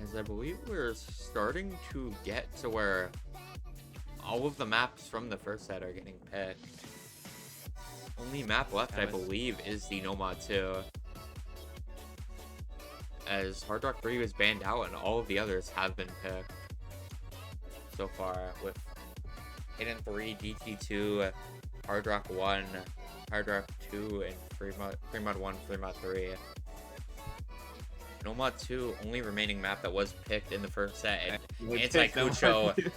As I believe we're starting to get to where all of the maps from the first set are getting picked. Only map left, I believe, is the Nomad 2. As Hard Rock 3 was banned out and all of the others have been picked so far, with Hidden 3, DT2, Hard Rock 1, Hard Rock 2, and Fremod 1, Fremod 3. Nomad 2, only remaining map that was picked in the first set, and Anticucho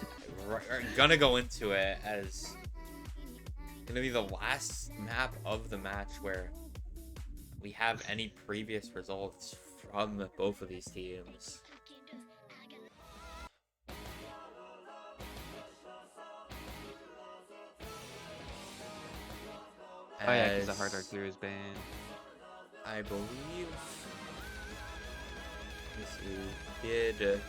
gonna go into it as gonna be the last map of the match where we have any previous results from both of these teams. Oh yeah, because the Hard Rock 3 is banned. I believe this did.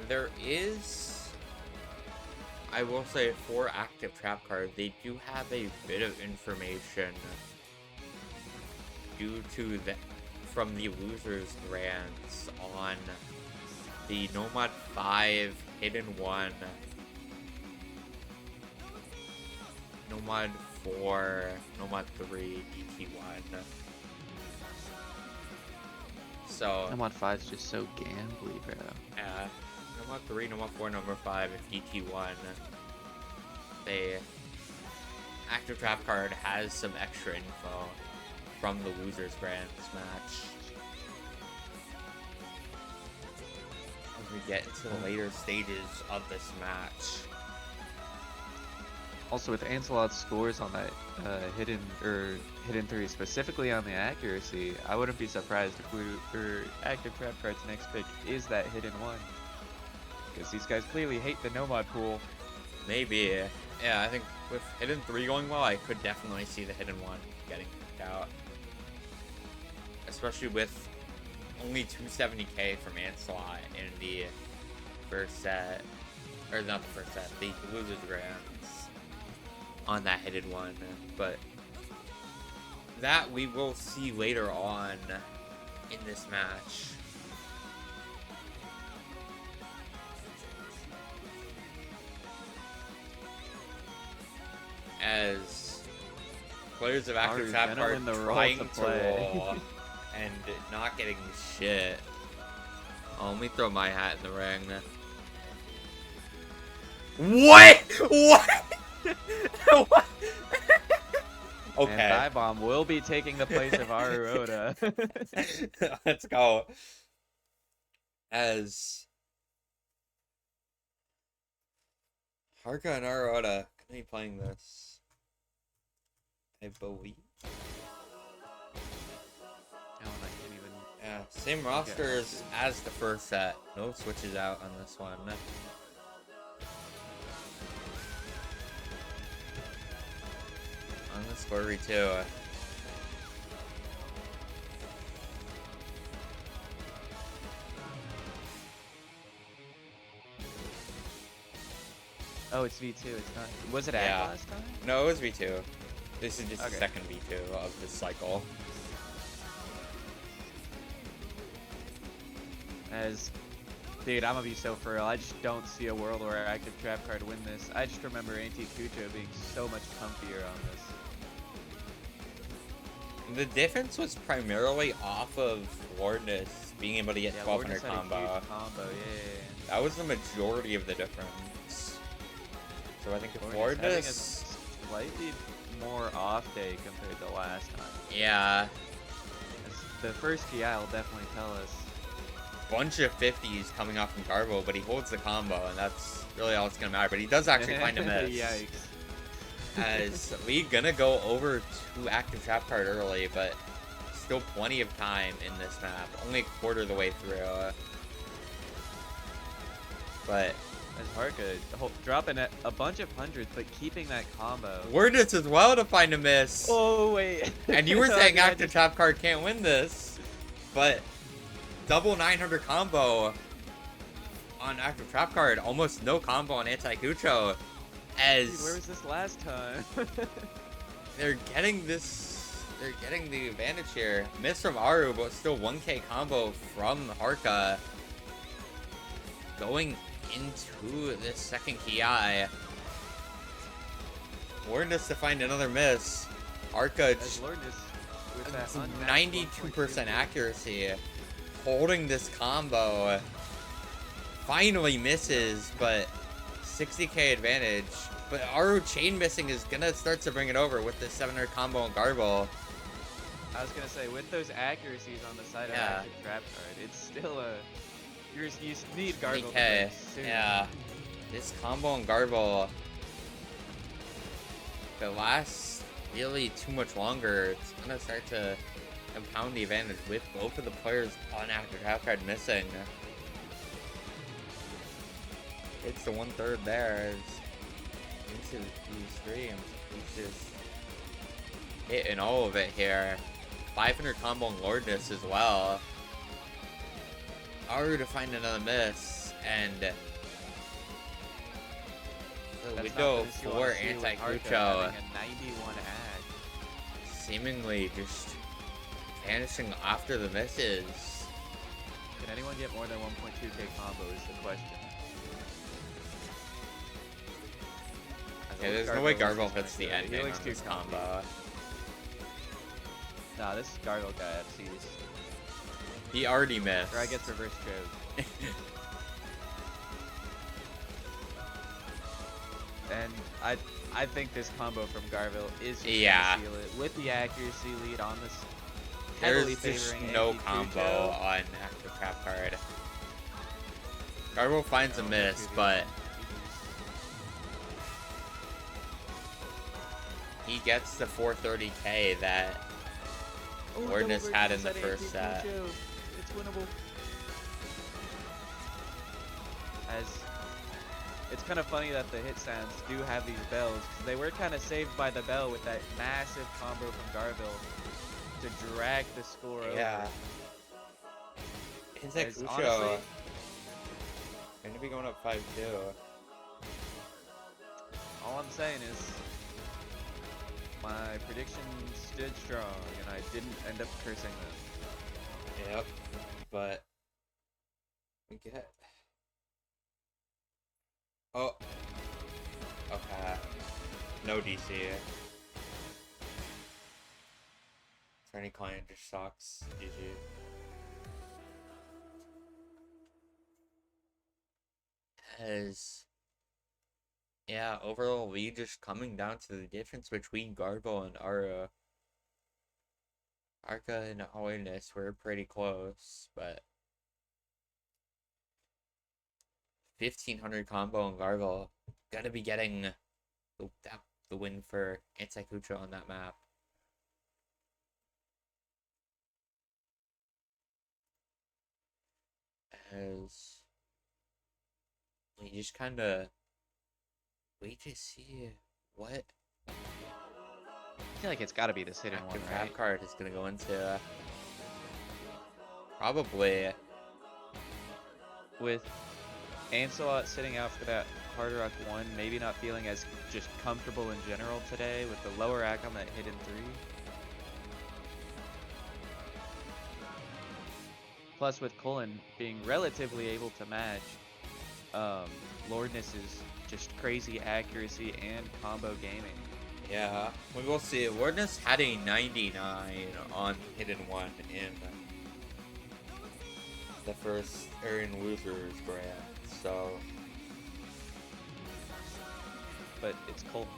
There is, I will say, for Active Trap Card, they do have a bit of information due to the from the losers grants on the Nomad 5, Hidden 1, Nomad 4, Nomad 3, DT1. So Nomad 5 is just so gambly, bro. yeah, Nomad 3, Nomad 4, Nomad 5, and DT1. They Active Trap Card has some extra info from the losers grants match. As we get into the later stages of this match. Also, with Ancelot's scores on that hidden 3, specifically on the accuracy, I wouldn't be surprised if Active Trap Card's next pick is that Hidden 1. Because these guys clearly hate the Nomad pool. Maybe. Yeah, I think with Hidden 3 going well, I could definitely see the Hidden 1 getting picked out. Especially with only 270k from Ancelot in the first set. Or not the first set, the losers grants on that Hidden 1. But that we will see later on in this match. As players of Active Trap Card trying to roll and not getting shit. Oh, let me throw my hat in the ring. What? What? What? Okay. And Bomb will be taking the place of Aruoda. Let's go. As Harka and Aruoda gonna be playing this, I believe. Yeah, same rosters as the first set. No switches out on this one. On the score too. Oh, it's V2. It's not. Was it Yeah. Ag last time? No, it was V2. This is just the Okay. second V2 of this cycle. Dude, I'm gonna be so for real. I just don't see a world where Active Trap Card win this. I just remember anticucho being so much comfier on this. The difference was primarily off of Wardness being able to get 1200 Wardness had a combo. huge combo, yeah. That was the majority of the difference. So I think if Having a Wardness... slightly more off day compared to last time. Yeah. The first PI will definitely tell us. Bunch of 50s coming off from Garbo, but he holds the combo, and that's really all that's gonna matter. But he does actually find a miss. Yikes. As we gonna go over to Active Trap Card early, but still plenty of time in this map. Only a quarter of the way through. But As Harka dropping a bunch of hundreds, but keeping that combo. Wardness as well to find a miss. Oh wait. And you were saying Okay, I Active just- Trap Card can't win this, but double 900 combo on Active Trap Card, almost no combo on anticucho. As Dude, where was this last time? they're getting the advantage here. Miss from Aru, but still 1k combo from Harka. Going into this second Ki. Wardness to find another miss. Harka As Lourdes with that it's unmatched 92% accuracy. Holding this combo. Finally misses, but 60k advantage. But Aru chain missing is gonna start to bring it over with this 700 combo on Garble. I was gonna say, with those accuracies on the side of Yeah. Active Trap Card, it's still a... You need Gargle to 20k. break soon. Yeah. This combo on Garble. If it lasts really too much longer, it's gonna start to compound the advantage with both of the players on Active Trap Card missing. It's the 1/3 there. Into these streams. He's just hitting all of it here. 500 combo on Lordness as well. Aru to find another miss, and the That's window not what you for wanna see with Harka anticucho having a 91 ag. seemingly just vanishing after the misses. Can anyone get more than 1.2k combo is the question. Okay, there's no way Gargoyle Garble hits the ending on looks too this comfy. combo. Nah, this Gargle guy FC's. He already missed. Or I guess reverse choke. And I think this combo from Garville is just Yeah. gonna seal it with the accuracy lead on this. Heavily There's just favoring no anti-Cujo. combo on Active Trap Card. Garble finds a Oh, miss, 2v1. but he gets the 430k that Wardness double had break in the inside first set. anti-Cujo. It's winnable. As it's kind of funny that the hit sounds do have these bells, because they were kind of saved by the bell with that massive combo from Garville to drag the score yeah. over. As Anticucho honestly, gonna be going up 5-2. all I'm saying is my prediction stood strong, and I didn't end up cursing them. Yep. But we get. Oh. Okay. No DC. For any client just sucks. GG. As yeah, overall lead just coming down to the difference between Garbo and Ara. Arca and Awareness were pretty close, but 1500 combo and Garbo gonna be getting the win for Anticucho on that map. As we just kind of wait to see what I feel like it's got to be this hidden one, active right? trap card is going to go into. Probably. With Ancelot sitting out for that Hard Rock 1, maybe not feeling as just comfortable in general today with the lower rack on that hidden 3. Plus with Cullen being relatively able to match Lordness's just crazy accuracy and combo gaming. Yeah, we will see. Lordness had a 99 on hidden 1 in the first in losers brand, so. But it's Colton.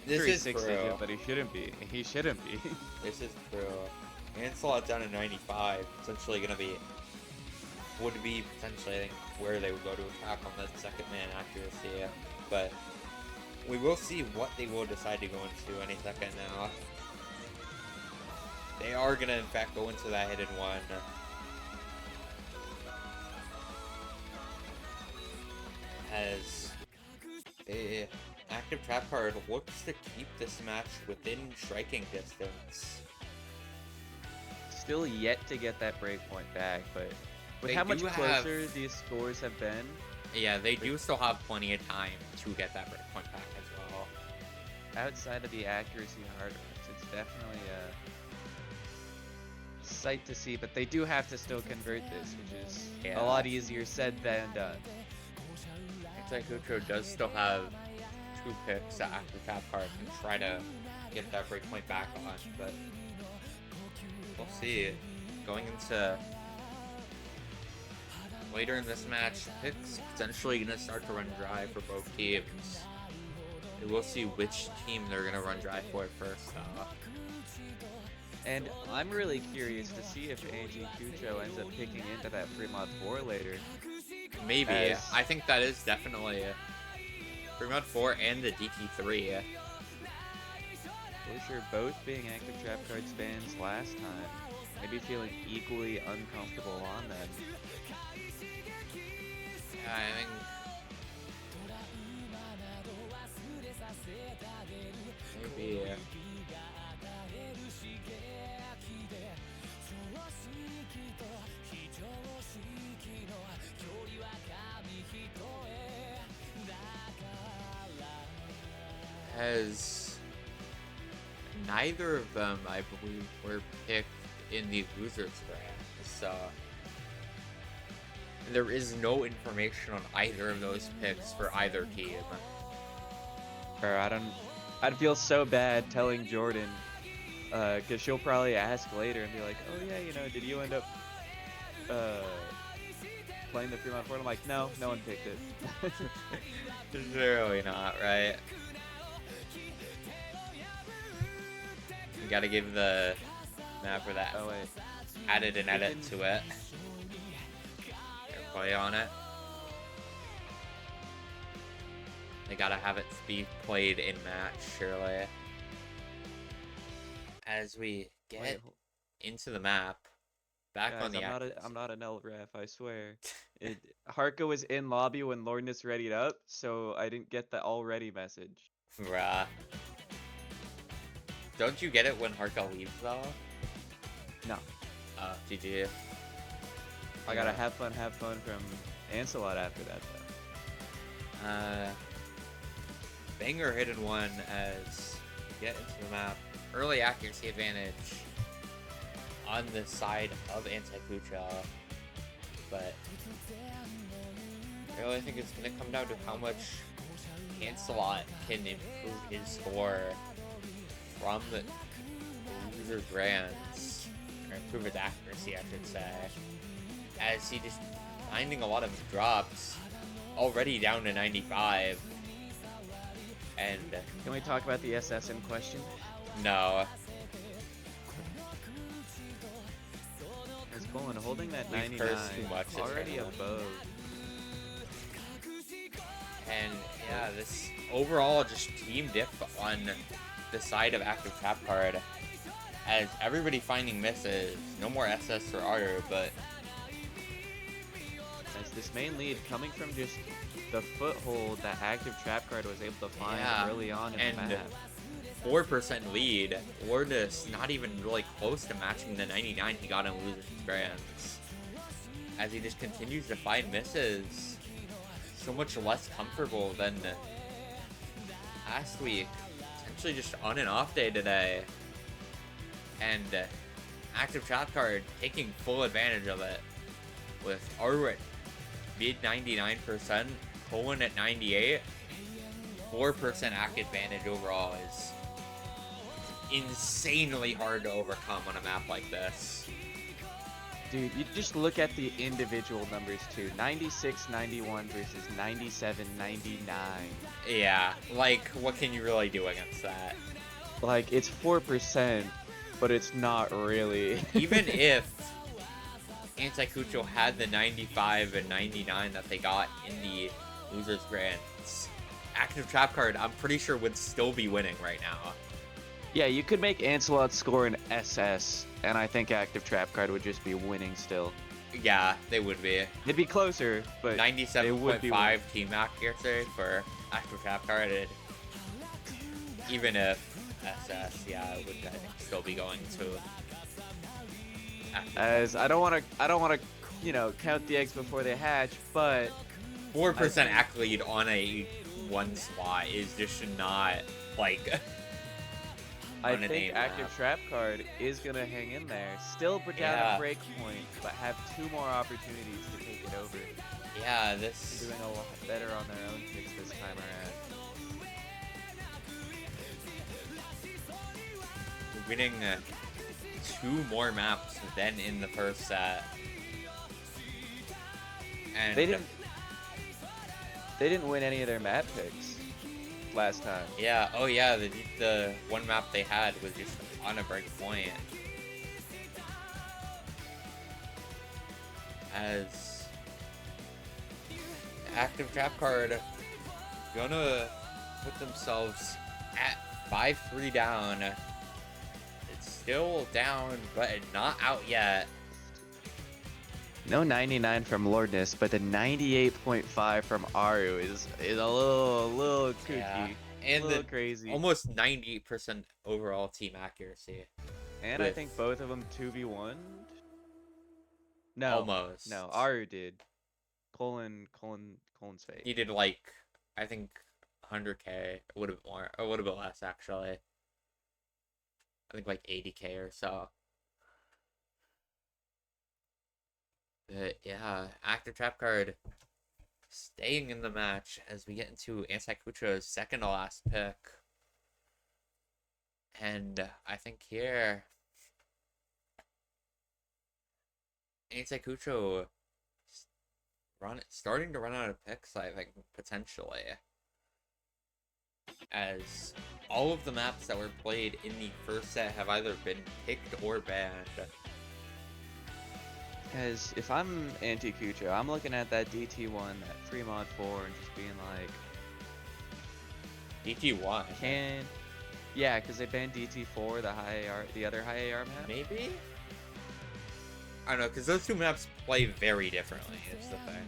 This is true. But he shouldn't be. He shouldn't be. This is true. Ancelot down to 95, essentially gonna be, would be potentially, I think, where they would go to attack on that second man accuracy. But we will see what they will decide to go into any second now. They are gonna, in fact, go into that hidden 1. As a active trap card looks to keep this match within striking distance. Still yet to get that breakpoint back, but with They how much do closer these scores have been, Yeah, they do still have plenty of time to get that breakpoint back as well. outside of the accuracy hard rocks, it's definitely a sight to see, but they do have to still convert this, which is Yeah. a lot easier said than done. Anticucho does still have 2 picks to active trap card and try to get that breakpoint back on, but we'll see. Going into later in this match, picks potentially gonna start to run dry for both teams. We'll see which team they're gonna run dry for first, though. And I'm really curious to see if anticucho ends up picking into that Fremont 4 later. Maybe. As- I think that is definitely Fremont 4 and the DT3. Those are both being active trap card spans last time. Maybe feeling equally uncomfortable on them. Yeah, I think maybe. As neither of them, I believe, were picked in the losers brand, so there is no information on either of those picks for either team. Or I'd feel so bad telling Jordan, cause she'll probably ask later and be like, oh yeah, you know, did you end up, playing the Fremont 4? I'm like, no one picked it. Really not, right? You gotta give the map for that. Oh wait. Added an edit to it. Play on it. They gotta have it be played in match, surely. As we get Wait, into the map, back guys, on the I'm not an L ref, I swear. Harka was in lobby when Lordness readied up, so I didn't get the already message. Bruh. Don't you get it when Harka leaves though? No. GG. I gotta have fun from Ancelot after that though. Banger hidden 1 as we get into the map. Early accuracy advantage on the side of anticucho, but I really think it's going to come down to how much Ancelot can improve his score from the loser brands, or improve his accuracy, I should say, as he just finding a lot of drops, already down to 95. And Can we talk about the SS in question? no, As Cullen holding that We've 99, cursed too much this already round. above. and yeah, this overall just team dip on the side of active trap card, as everybody finding misses. No more SS for Arter, but this main lead coming from just the foothold that active trap card was able to find Yeah, early on in the and map. 4% lead. Lourdes not even really close to matching the 99 he got in Losers Grands. As he just continues to find misses. So much less comfortable than last week. Essentially just on and off day today. And active trap card taking full advantage of it. With Aru at mid 99%, Colin at 98. 4% active advantage overall is insanely hard to overcome on a map like this. Dude, you just look at the individual numbers too. 96, 91 versus 97, 99. Yeah, like, what can you really do against that? Like, it's 4%, but it's not really. Even if Anticucho had the 95 and 99 that they got in the Losers Grands, active trap card, I'm pretty sure would still be winning right now. Yeah, you could make Ancelot score an SS, and I think active trap card would just be winning still. Yeah, they would be. It'd be closer, but it would be 97.5 team accuracy for active trap card. Even if SS, yeah, it would, I think, still be going to. As I don't want to, you know, count the eggs before they hatch, but 4% accolade on a one spot is just not like. I think active trap card is gonna hang in there, still put down a break point, but have 2 more opportunities to take it over. Yeah, this doing a lot better on their own picks this time around. Winning 2 more maps than in the first set, and they didn't win any of their map picks last time. Yeah, oh yeah, the one map they had was just on a break point. As active trap card gonna put themselves at 5-3 down. It's still down, but not out yet. No 99 from Lordness, but the 98.5 from Aru is a little kooky, Yeah. And a little crazy. Almost 98% overall team accuracy. And I think both of them 2v1'd. No, almost. No, Aru did. Colin's fake. He did like, I think 100k. It would have been more. It would have been less actually. I think like 80k or so. But yeah, active trap card staying in the match as we get into Anticucho's second to last pick. And I think here Anticucho starting to run out of picks, I think, potentially. As all of the maps that were played in the first set have either been picked or banned. Because if I'm anti-Cucho, I'm looking at that DT1, that free mod 4, and just being like... DT1? Yeah, because they banned DT4, the other high AR map. Maybe? I don't know, because those two maps play very differently, is the thing.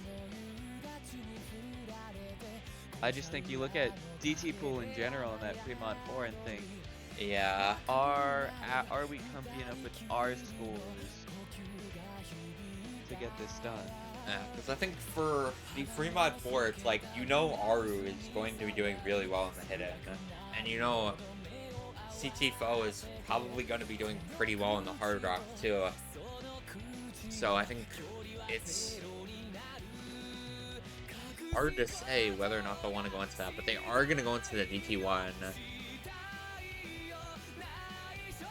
I just think you look at DT pool in general and that free mod 4 and think... Yeah. Are we comfy enough with our schools to get this done? Yeah, because I think for the free mod 4, it's like, you know Aru is going to be doing really well in the hidden. And you know CT4 is probably going to be doing pretty well in the hard rock too. So I think it's hard to say whether or not they'll want to go into that, but they are going to go into the DT1.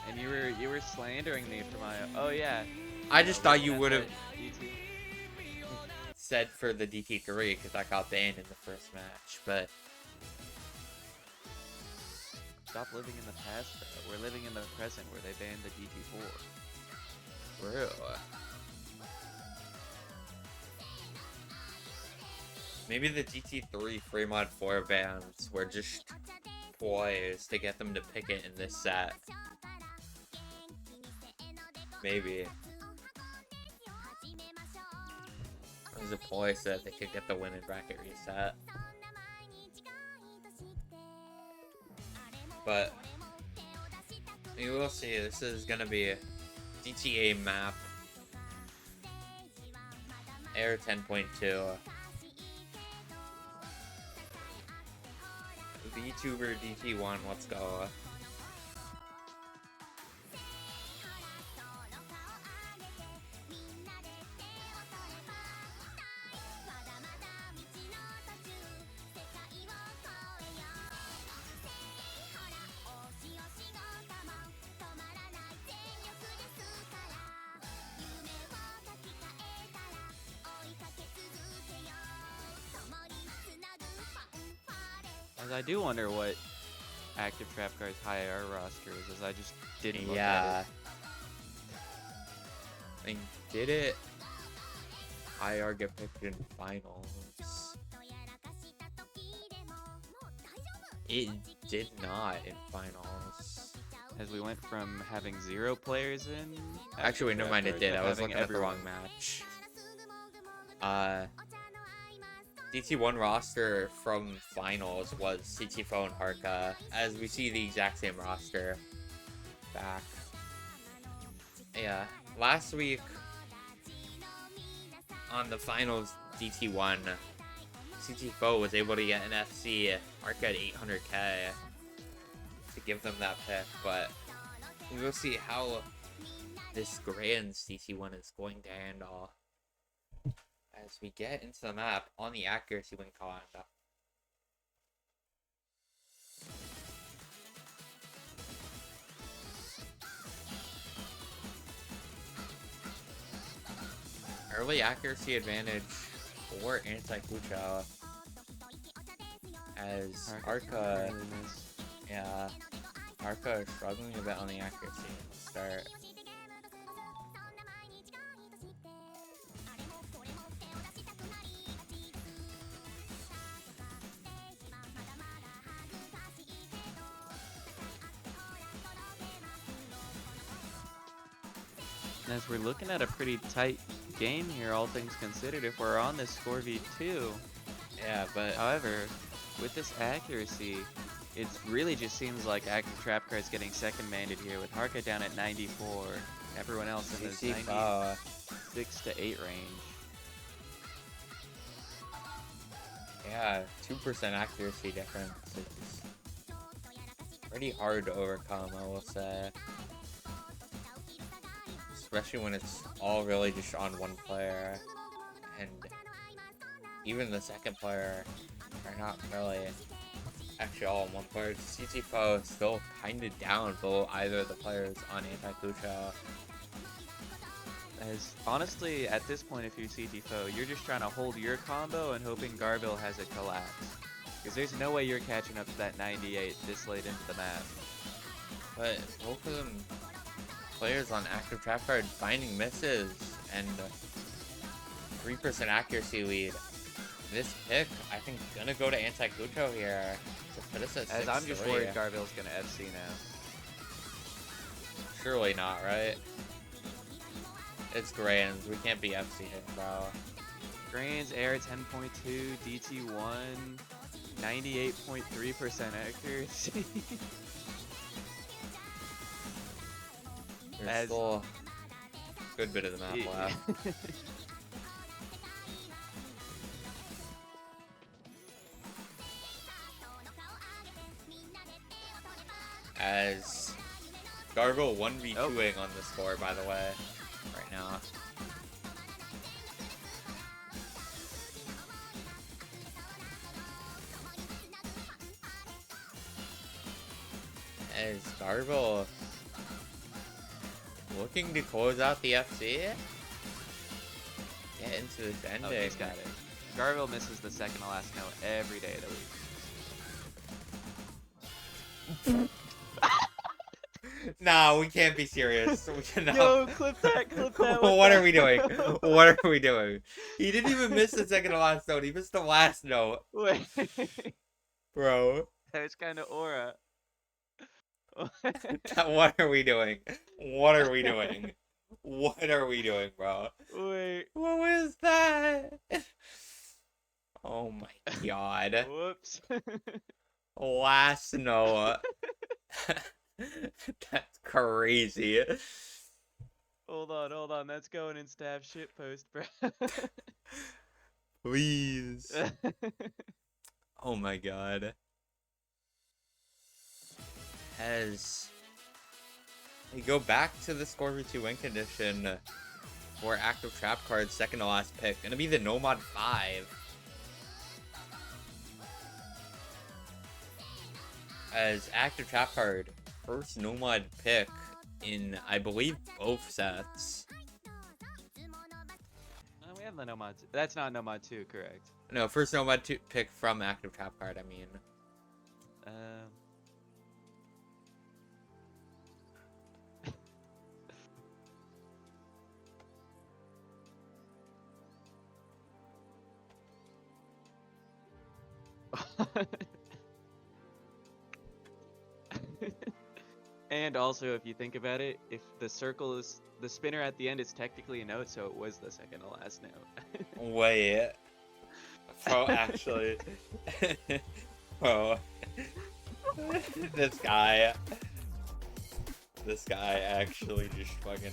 And you were slandering me for my... Oh yeah. I just thought you would have said for the DT3 because I got banned in the first match, but... Stop living in the past, bro. We're living in the present where they banned the DT4. Real. Maybe the DT3 free mod 4 bans were just ploys to get them to pick it in this set. Maybe. as a ploy so that they could get the win in bracket reset. But we will see. This is gonna be a GTA map. Air 10.2. VTuber DT1, let's go. As I do wonder what active Trap Card's high IR roster is, as I just didn't look at Yeah. it. I mean, did it IR get picked in finals? It did not in finals. As we went from having 0 players in. Actually, wait, never Trap mind, it Card did. to I was having looking at the wrong everyone. match. DT1 roster from finals was CT4 and Harka, as we see the exact same roster back. Yeah, last week on the finals DT1, CT4 was able to get an FC Harka at 800k to give them that pick, but we will see how this grand CT1 is going to handle as we get into the map on the accuracy win calendar. Early accuracy advantage for anticucho as Arca, yeah, Arca is struggling a bit on the accuracy start. And as we're looking at a pretty tight game here, all things considered, if we're on this 4v2. Yeah, but However, with this accuracy, it really just seems like active Trap Card's getting second-manded here with Harka down at 94. Everyone else in this 96 to 8 range. yeah, 2% accuracy difference. It's pretty hard to overcome, I will say. Especially when it's all really just on one player. And even the second player are not really actually all on one player. CT4 is still kind of down below either of the players on anticucho. As honestly, at this point, if you're CT Foe, you're just trying to hold your combo and hoping Garville has a collapse. Because there's no way you're catching up to that 98 this late into the map. But both of them players on active trap card finding misses and 3% accuracy lead. This pick, I think, gonna go to anticucho here to put us at 6-3. As I'm just worried Garville's gonna FC now. Surely not, right? It's Grands. We can't be FC here, bro. Grains, Air 10.2, DT1, 98.3% accuracy. There's still a good bit of the map left. As Garville 1v2ing on the score, by the way, right now. As Garville looking to close out the FC. Get into this ending. Oh, he's got it. Garville misses the second to last note every day of the week. Nah, we can't be serious. We cannot. Yo, clip that, clip that. What are we doing? What are we doing? He didn't even miss the second to last note. He missed the last note. Wait. Bro. That was kind of aura. What are we doing? What are we doing? What are we doing, bro? Wait. What was that? Oh my god. Whoops. Last Noah. That's crazy. Hold on. That's going in staff shitpost, bro. Please. Oh my god. As we go back to the score v2 win condition for active trap card, second to last pick, gonna be the Nomad 5. As active trap card, first Nomad pick in, I believe, both sets. We have the Nomad. That's not Nomad 2, correct? No, first Nomad pick from active trap card, I mean. And also, if you think about it, if the circle is the spinner at the end is technically a note, so it was the second to last note. Wait. Oh, actually. Oh. This guy actually just fucking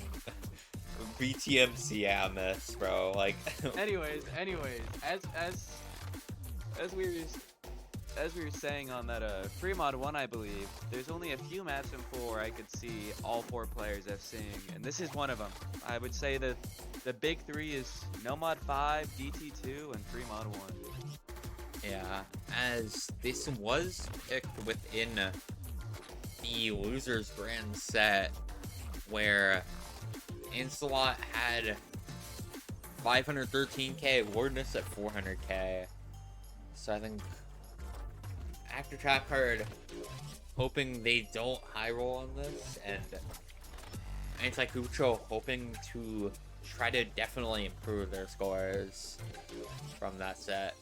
BTMC this, bro. Like. anyways, as we were saying on that Fremont 1, I believe, there's only a few maps in 4 where I could see all 4 players FCing, and this is one of them. I would say that the big 3 is Nomad 5, DT2, and Fremont 1. Yeah, as this was picked within the losers brand set, where Ancelot had 513k, Wardness at 400k. So I think active trap card hoping they don't high roll on this, and anticucho hoping to try to definitely improve their scores from that set.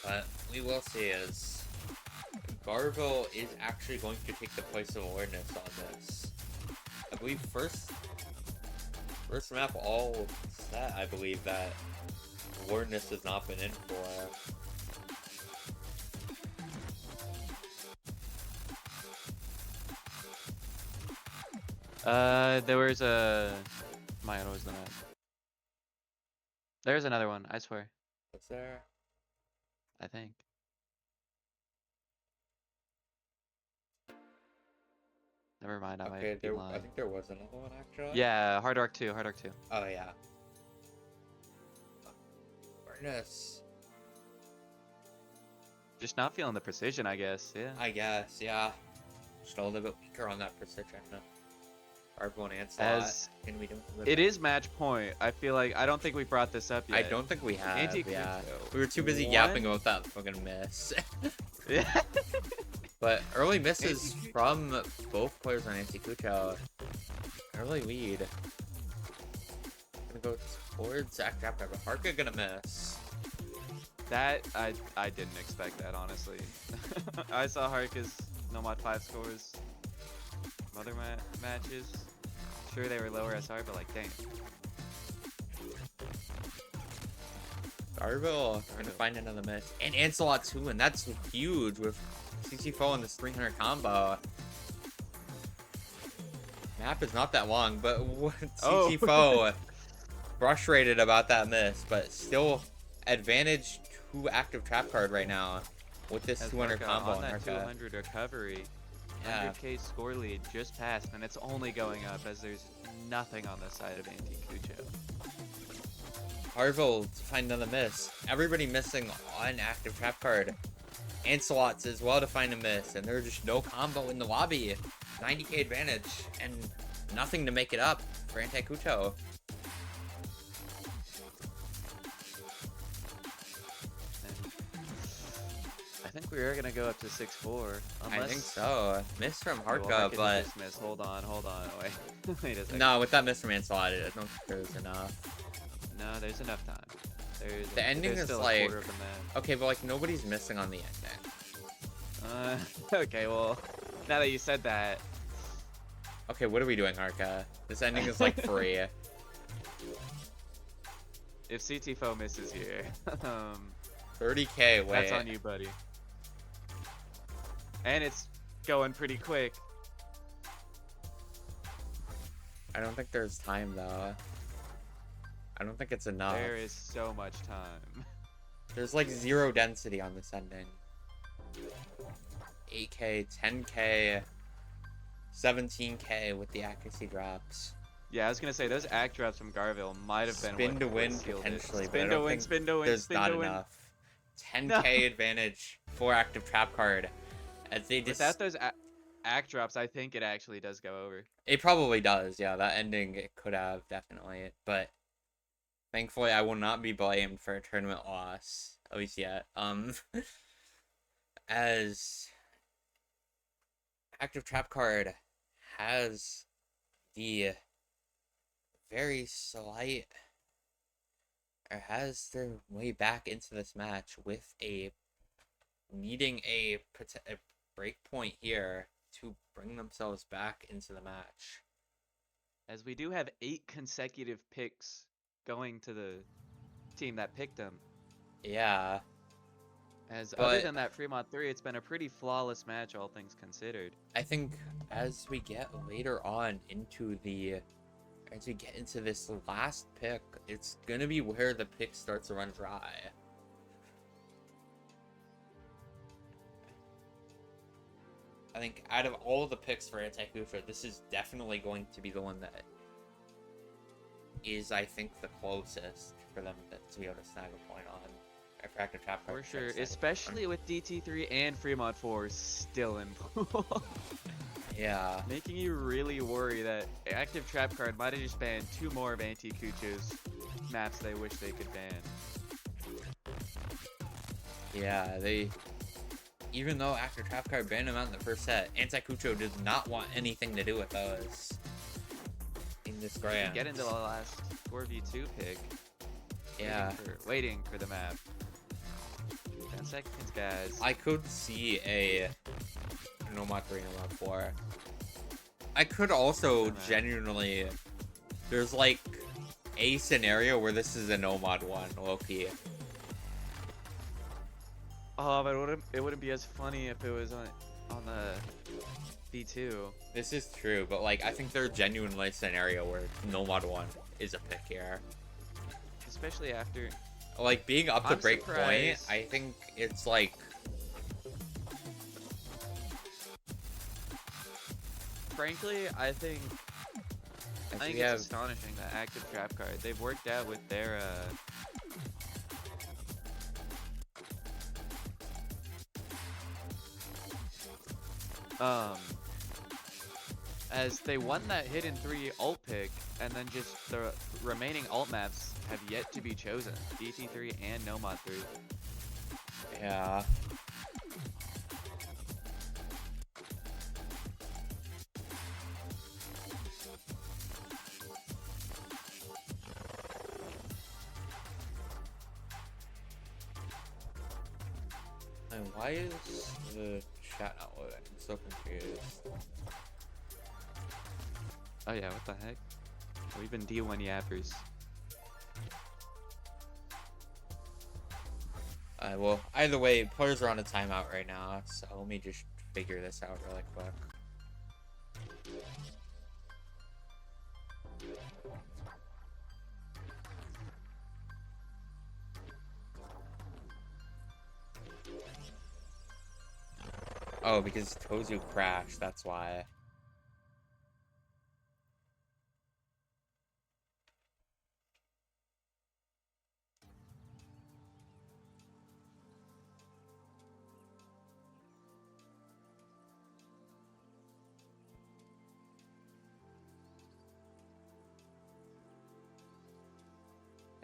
But we will see, as Garville is actually going to take the place of awareness on this. I believe first map all set, I believe that awareness has not been in for. There was a... My God, what was the map? There's another one, I swear. What's there? I think. Never mind, I Okay, might be I lying. think there was another one actually. Yeah, Hard Arc 2, Hard Arc 2. Oh yeah. Awareness. Just not feeling the precision, I guess, yeah. I guess, yeah. Just a little bit weaker on that precision. Arbor and Ancelot. As Can we do it is match point, I feel like, I don't think we brought this up yet. I don't think we have, Anticucho. yeah. We were too busy One- yapping about that fucking miss. Yeah. But early misses from both players on Anticucho. Early lead. Gonna go towards Zach Trapper, but Harka gonna miss. That, I didn't expect that, honestly. I saw Harka's Nomad 5 scores from other matches. Sure, they were lower SR, but like, dang. Garville trying to find another miss. And Ancelot too, and that's huge with CC4 and this 300 combo. Map is not that long, but CC4 frustrated about that miss, but still advantage to active trap card right now with this As 200 Harka combo on on that Harka. 200 recovery. Yeah. 100k score lead just passed, and it's only going up as there's nothing on the side of anticucho. Harville to find another miss. Everybody missing on active trap card. Ancelot's as well to find a miss, and there's just no combo in the lobby. 90k advantage, and nothing to make it up for anticucho. I think we are gonna go up to 6-4. I think so. Miss from Well, Harka, but just miss. Hold on. Wait. Wait a second. no, with that miss from Ancelot, I don't think there's enough. No, there's enough time. The ending there's is still like- a quarter of a map. Okay, but like nobody's missing on the ending. Okay, well, Now that you said that, Okay, what are we doing, Arca? This ending is like free. if CT Foe misses here, 30k, wait. that's on you, buddy. And it's going pretty quick. I don't think there's time, though. I don't think it's enough. There is so much time. There's like 0 density on this ending. 8k, 10k, 17k with the accuracy drops. Yeah, I was gonna say those act drops from Garville might have been Spin to what win sealed it. potentially, but I Spin to don't win, think spin to win, there's spin not to win. enough. 10k advantage for active trap card. As they just, Without those act drops, I think it actually does go over. it probably does, yeah. That ending it could have definitely, but thankfully I will not be blamed for a tournament loss, at least yet. As active trap card has the very slight, or has their way back into this match with needing a break point here to bring themselves back into the match. As we do have 8 consecutive picks going to the team that picked them. Yeah. As But other than that Fremont 3, it's been a pretty flawless match, all things considered. I think as we get later on into as we get into this last pick, it's gonna be where the pick starts to run dry. I think out of all of the picks for anticucho, this is definitely going to be the one that is, I think, the closest for them to be able to snag a point on. For active trap card. For sure, especially with DT3 and Fremont 4 still in pool. Yeah. Making you really worry that active trap card might have just banned 2 more of anticucho's maps they wish they could ban. Yeah, even though active trap card banned them out in the first set, anticucho does not want anything to do with those in this grand. Get into the last 4v2 pick. Yeah. Waiting for the map. 10 seconds, guys. I could see a Nomad 3, Nomad 4. I could also genuinely, there's like a scenario where this is a Nomad 1, low-key. Oh, but it wouldn't be as funny if it was on the B2. This is true, but like I think there's genuinely a scenario where Nomad 1 is a pick here. Especially after like being up to I'm break point, surprised. I think it's like frankly, I think we it's have astonishing that active trap card. They've worked out with their as they won that hidden 3 ult pick, and then just the remaining ult maps have yet to be chosen. DT3 and Nomad 3. yeah. And why is the chat not loading? I'm so confused. Oh yeah, what the heck? We've been D1 yappers. Well, either way, players are on a timeout right now, so let me just figure this out really quick. Oh, because Tozu crashed, that's why.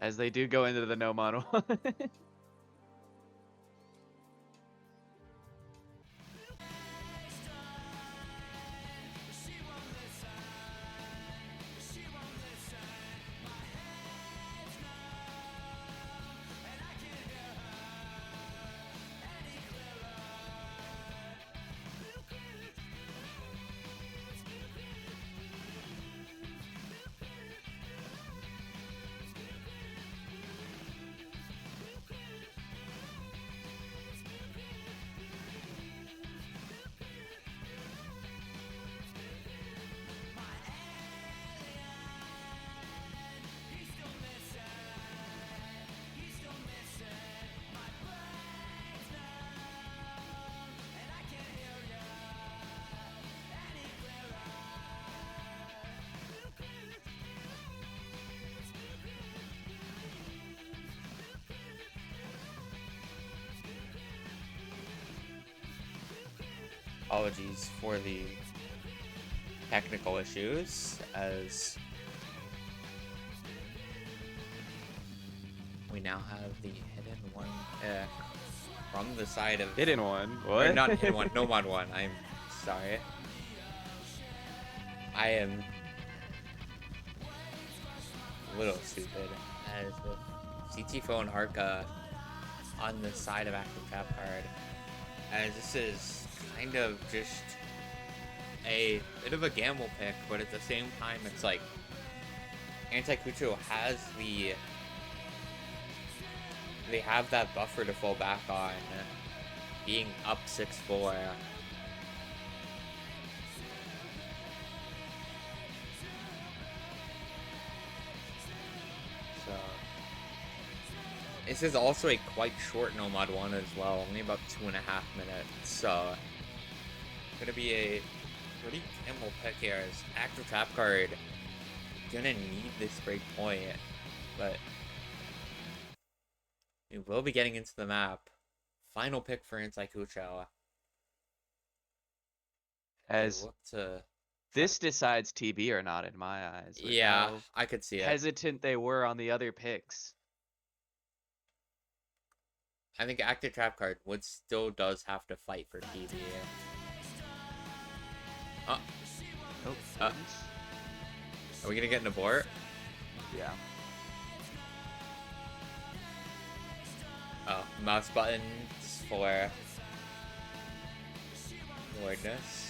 As they do go into the no model. Apologies for the technical issues, as we now have the hidden one pick from the side of... Hidden one. Or What? not hidden one, no mod one. I'm sorry. I am a little stupid. As with CT4 and Harka on the side of active trap card. As this is kind of just a bit of a gamble pick, but at the same time, it's like Anticucho has the... They have that buffer to fall back on, being up 6-4. So this is also a quite short no mod one as well, only about 2.5 minutes. So gonna be a pretty gamble pick here, as active trap card gonna need this break point, but we will be getting into the map. Final pick for Anticucho. As to... this decides TB or not in my eyes. with Yeah, how I could see it. hesitant they were on the other picks. I think active trap card would still does have to fight for TB. Oh, Are we gonna get an abort? yeah. Oh, mouse buttons for Wordness.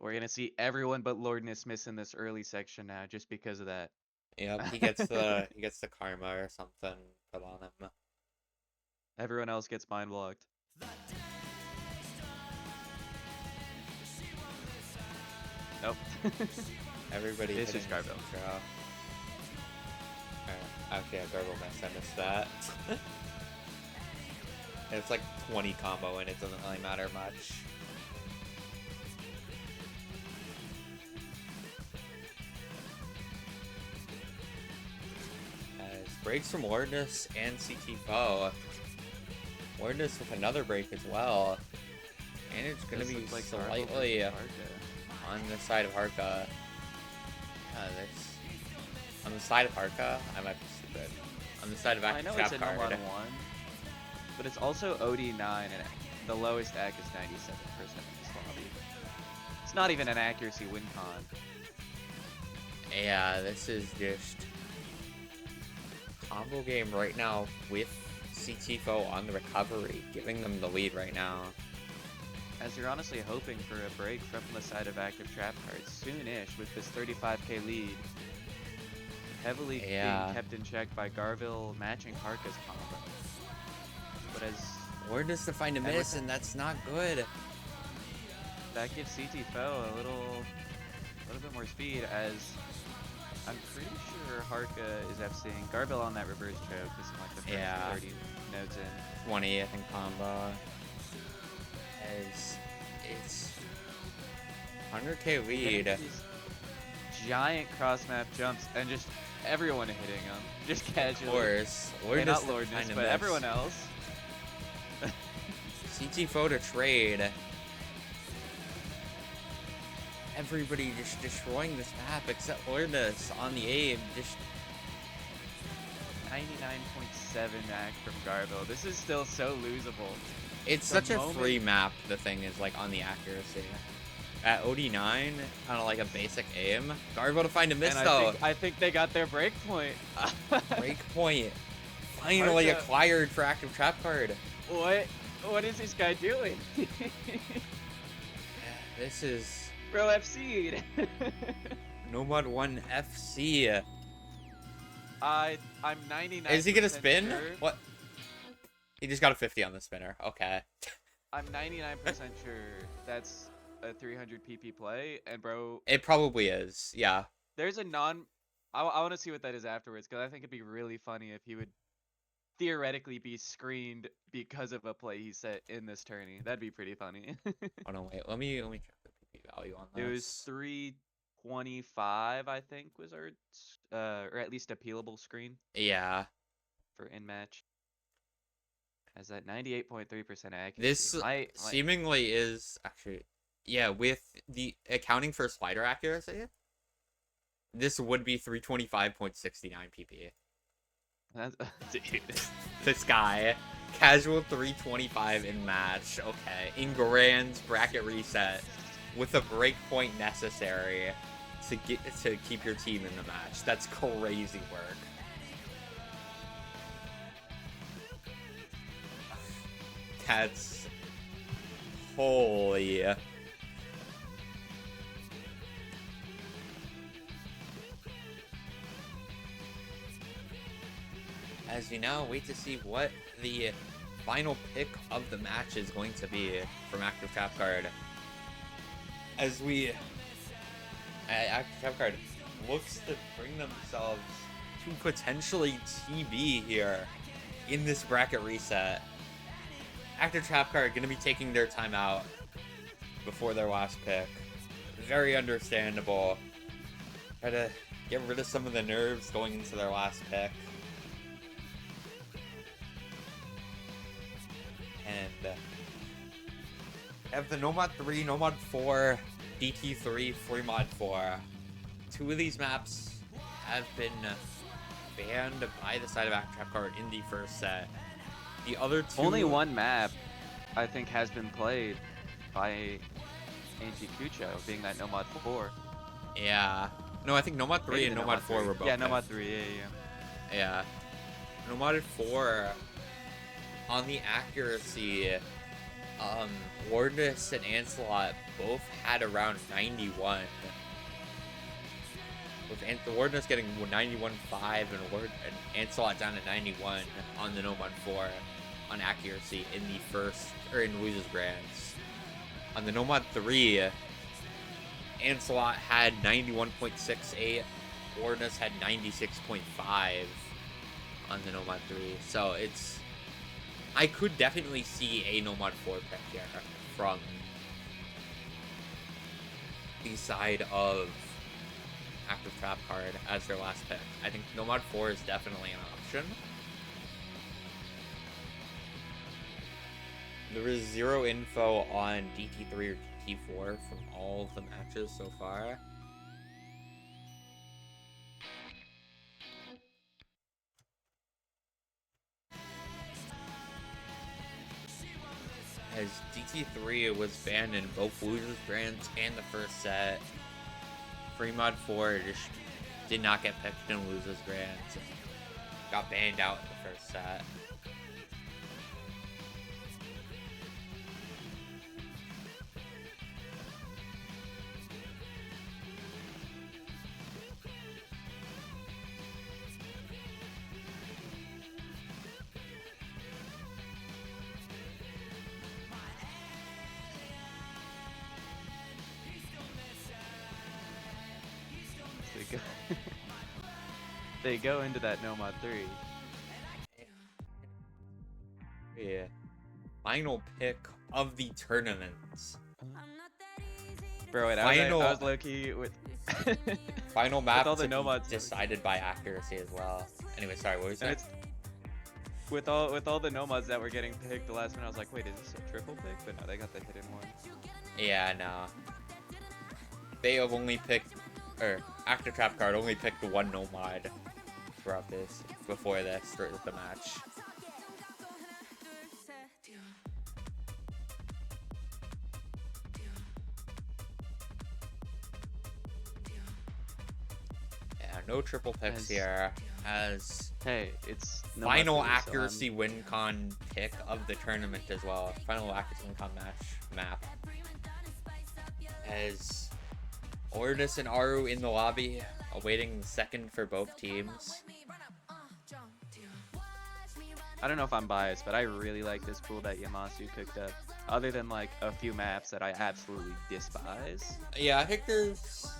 We're gonna see everyone but Lordness miss in this early section now, just because of that. Yep, he gets the karma or something put on him. Everyone else gets mind blocked. Nope. Everybody It's hitting just Garbo. Draw. Okay, Garbo missed. I missed that. And it's like 20 combo and it doesn't really matter much. As breaks from Wardness and CT4. Wardness with another break as well. And it's going to This be looks like slightly Garbo on the side of Harka. On the side of Harka, I might be stupid. On the side of I active know trap it's a card. no mod 1, but it's also OD9 and the lowest AC is 97% in this lobby. It's not even an accuracy win con. Yeah, this is just combo game right now with CTFO on the recovery, giving them the lead right now. As you're honestly hoping for a break from the side of active trap cards soonish with this 35k lead. Heavily being kept in check by Garville matching Harka's combo. But as Where does to find a miss, and that's not good. that gives CT4 a little bit more speed, as I'm pretty sure Harka is FCing Garville on that reverse choke. This is like the first 30 nodes in. 20, I think, combo. As it's 100k lead. These giant cross map jumps and just everyone hitting them, just casually. Of course, Okay, not Lordness, but everyone else. CT4 to trade. Everybody just destroying this map except Lordness on the aim. Just 99.7 act from Garville. This is still so losable. It's such a free map, the thing is, like, on the accuracy. At OD9, kind of like a basic aim. Garbo to find a miss, though. I think they got their break point. Break point. Finally acquired for active trap card. What is this guy doing? This is... Bro, FC'd. Nomad 1 FC. I'm 99%. Is he gonna spin? Sure. What? He just got a 50 on the spinner. Okay. I'm 99% sure that's a 300 PP play, and bro, It probably is. Yeah. there's a non. I want to see what that is afterwards, because I think it'd be really funny if he would theoretically be screened because of a play he set in this tourney. That'd be pretty funny. Oh no, wait. Let me check the PP value on It was this. 325, I think, was our or at least appealable screen Yeah. for in match. Has that 98.3% accuracy. This seemingly is actually, yeah, with the accounting for slider accuracy, this would be 325.69 PP. That's, dude. This guy, casual 325 in match. Okay, in grands bracket reset with a break point necessary to keep your team in the match. That's crazy work. That's holy. As we now wait to see what the final pick of the match is going to be from Active Trap Card. As Active Trap Card looks to bring themselves to potentially TB here in this bracket reset. Active Trap Card going to be taking their time out before their last pick. Very understandable. Try to get rid of some of the nerves going into their last pick. And have the Nomad 3, Nomad 4, DT3, Free Mod 4. Two of these maps have been banned by the side of Active Trap Card in the first set. The other two... Only one map, I think, has been played by anticucho, being that Nomad 4. Yeah. No, I think Nomad 3 and Nomad 4 were both. Yeah, Nomad 3, Yeah. Nomad 4, on the accuracy, Wardness and Ancelot both had around 91. With the Wardness getting 91.5 and Ancelot down to 91 on the Nomad 4 on accuracy in the first, or in losers grands. On the Nomad 3, Ancelot had 91.68, Wardness had 96.5 on the Nomad 3. So it's, I could definitely see a Nomad 4 pick here from the side of Active Trap Card as their last pick. I think Nomad 4 is definitely an option. There is zero info on DT3 or DT4 from all of the matches so far. As DT3 was banned in both losers grands and the first set. Free Mod 4 just did not get picked in losers grands. Got banned out in the first set. They go into that Nomad 3. Yeah. Final pick of the tournaments. Bro, wait, I was low-key with... Final map all the to Nomads be decided by accuracy as well. Anyway, sorry, what were you saying? With all the Nomads that were getting picked the last minute, I was like, wait, is this a triple pick? But no, they got the hidden one. Yeah, no. They have only picked, or Active Trap Card only picked one Nomad throughout this, before they started the match. Yeah, no triple picks here, as hey, it's final accuracy win con pick of the tournament as well. Final accuracy win con map. As Ordis and Aru in the lobby, awaiting second for both teams. I don't know if I'm biased, but I really like this pool that Yamasu cooked up. Other than like a few maps that I absolutely despise. Yeah, I think there's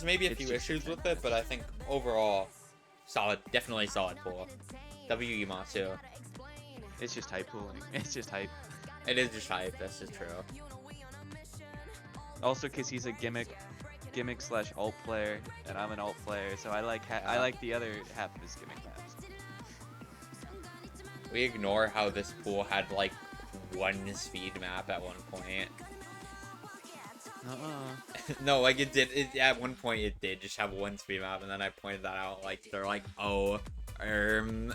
maybe a It's few just a issues with 10 it, but I think overall solid, definitely solid pool. W Imatsu. It's just hype pooling. It's just hype. It is just hype. That's just true. Also, cause he's a gimmick slash alt player, and I'm an alt player, so I like the other half of his gimmick maps. We ignore how this pool had like one speed map at one point. No, like it did. At one point, it did just have one speed map, and then I pointed that out. Like they're like, oh, and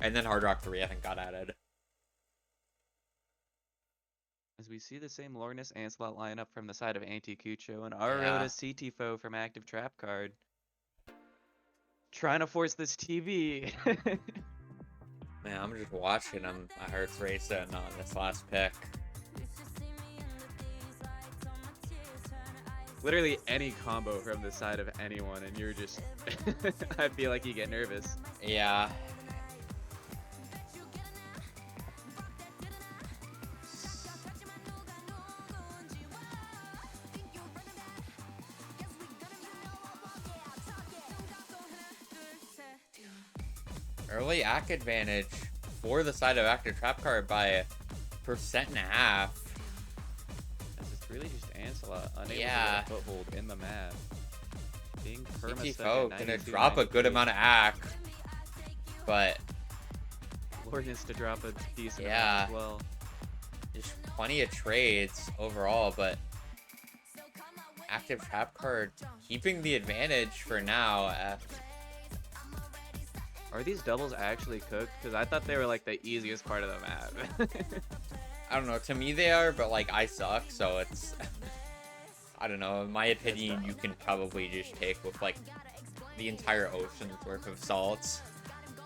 then Hard Rock 3, I think, got added. As we see the same Lornus Ancelot lineup from the side of Anticucho and our Yeah. CTFO from Active Trap Card. Trying to force this TV. Man, I'm just watching him. My heart's racing on this last pick. Literally any combo from the side of anyone, and you're just... I feel like you get nervous. Yeah. Early ACK advantage for the side of Active Trap Card by 1.5%. As it's really just Ancelot unable to get a foothold in the map. Being CTFO gonna drop a good amount of ACK, but Lornus to drop a decent amount as well. There's plenty of trades overall, but Active Trap Card keeping the advantage for now. Are these doubles actually cooked? Because I thought they were like the easiest part of the map. I don't know. To me, they are, but like I suck, so it's. I don't know. In my opinion, you can probably just take with like the entire ocean's worth of salts.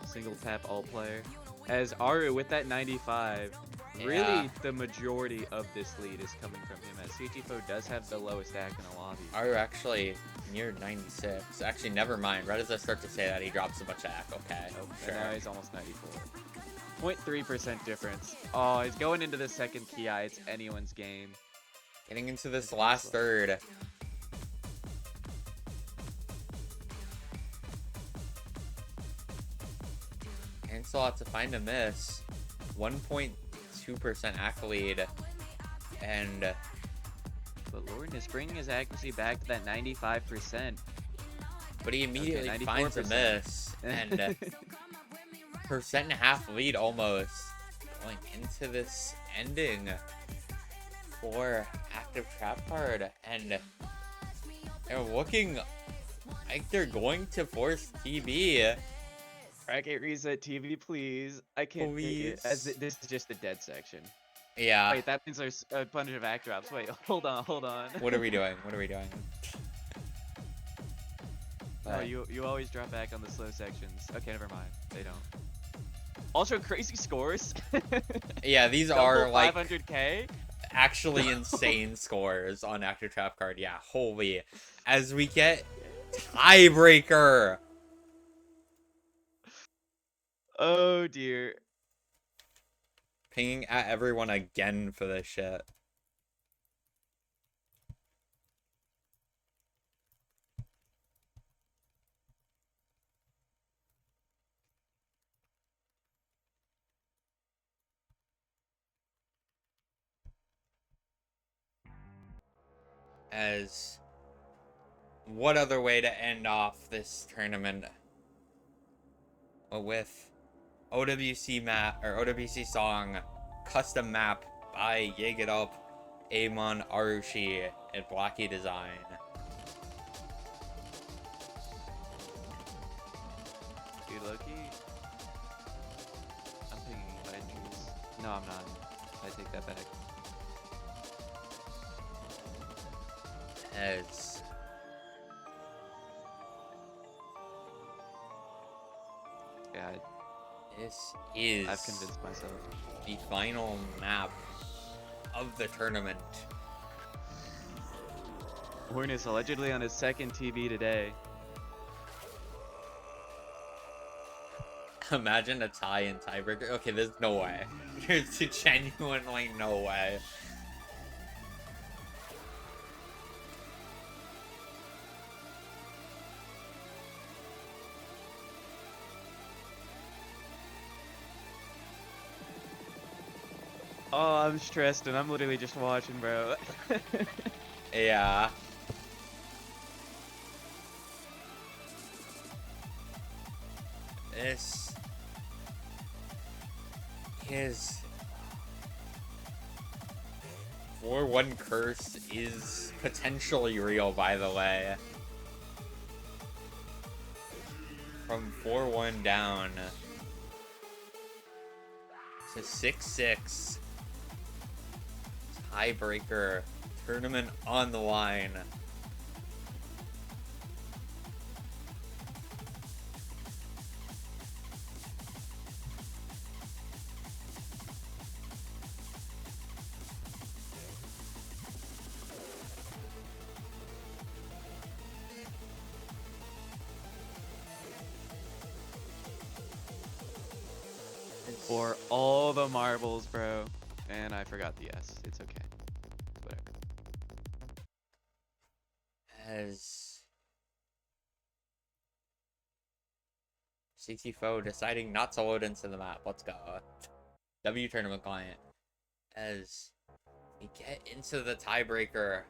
Single tap alt player. As Aru with that 95, really the majority of this lead is coming from him. As CTFO does have the lowest ACK in the lobby. Aru actually near 96. Actually, never mind. Right as I start to say that, he drops a bunch of ACK. Okay. Oh, Sure. and now he's almost 94. 0.3% difference. Oh, he's going into the second Ki. It's anyone's game. Getting into this last third. Ancelot to find a miss. 1.2% ACK lead. And But Lorne is bringing his accuracy back to that 95%. but he immediately Okay, finds a 94%. miss. And 1.5% lead almost. Going into this ending for Active Trap Card. And they're looking like they're going to force TB. Bracket reset TV, please. I can't take it. As this is just the dead section. Yeah. Wait, that means there's a bunch of act drops. Wait, hold on. What are we doing? What are we doing? Oh, you always drop back on the slow sections. Okay, never mind. They don't. Also, crazy scores. Yeah, these Double are like 500k. actually insane scores on Active Trap Card. Yeah, holy. As we get tiebreaker. Oh dear. Pinging at everyone again for this shit. As what other way to end off this tournament with OWC map or OWC song custom map by Yeg It Up, Amon Arushi, and Blocky Design. Dude, Loki. I'm picking Vengers. No, I'm not. I take that back. As Yeah, this is I've convinced myself. the final map of the tournament. Horn is allegedly on his second TV today. Imagine a tie and tiebreaker. Okay, there's no way. There's genuinely no way. Oh, I'm stressed and I'm literally just watching, bro. Yeah. This his 4-1 curse is potentially real, by the way. From 4-1 down to 6-6. Tiebreaker. Tournament on the line. For all the marbles, bro. And I forgot the S. It's okay. Whatever. As CT4 deciding not to load into the map. Let's go. W tournament client. As we get into the tiebreaker.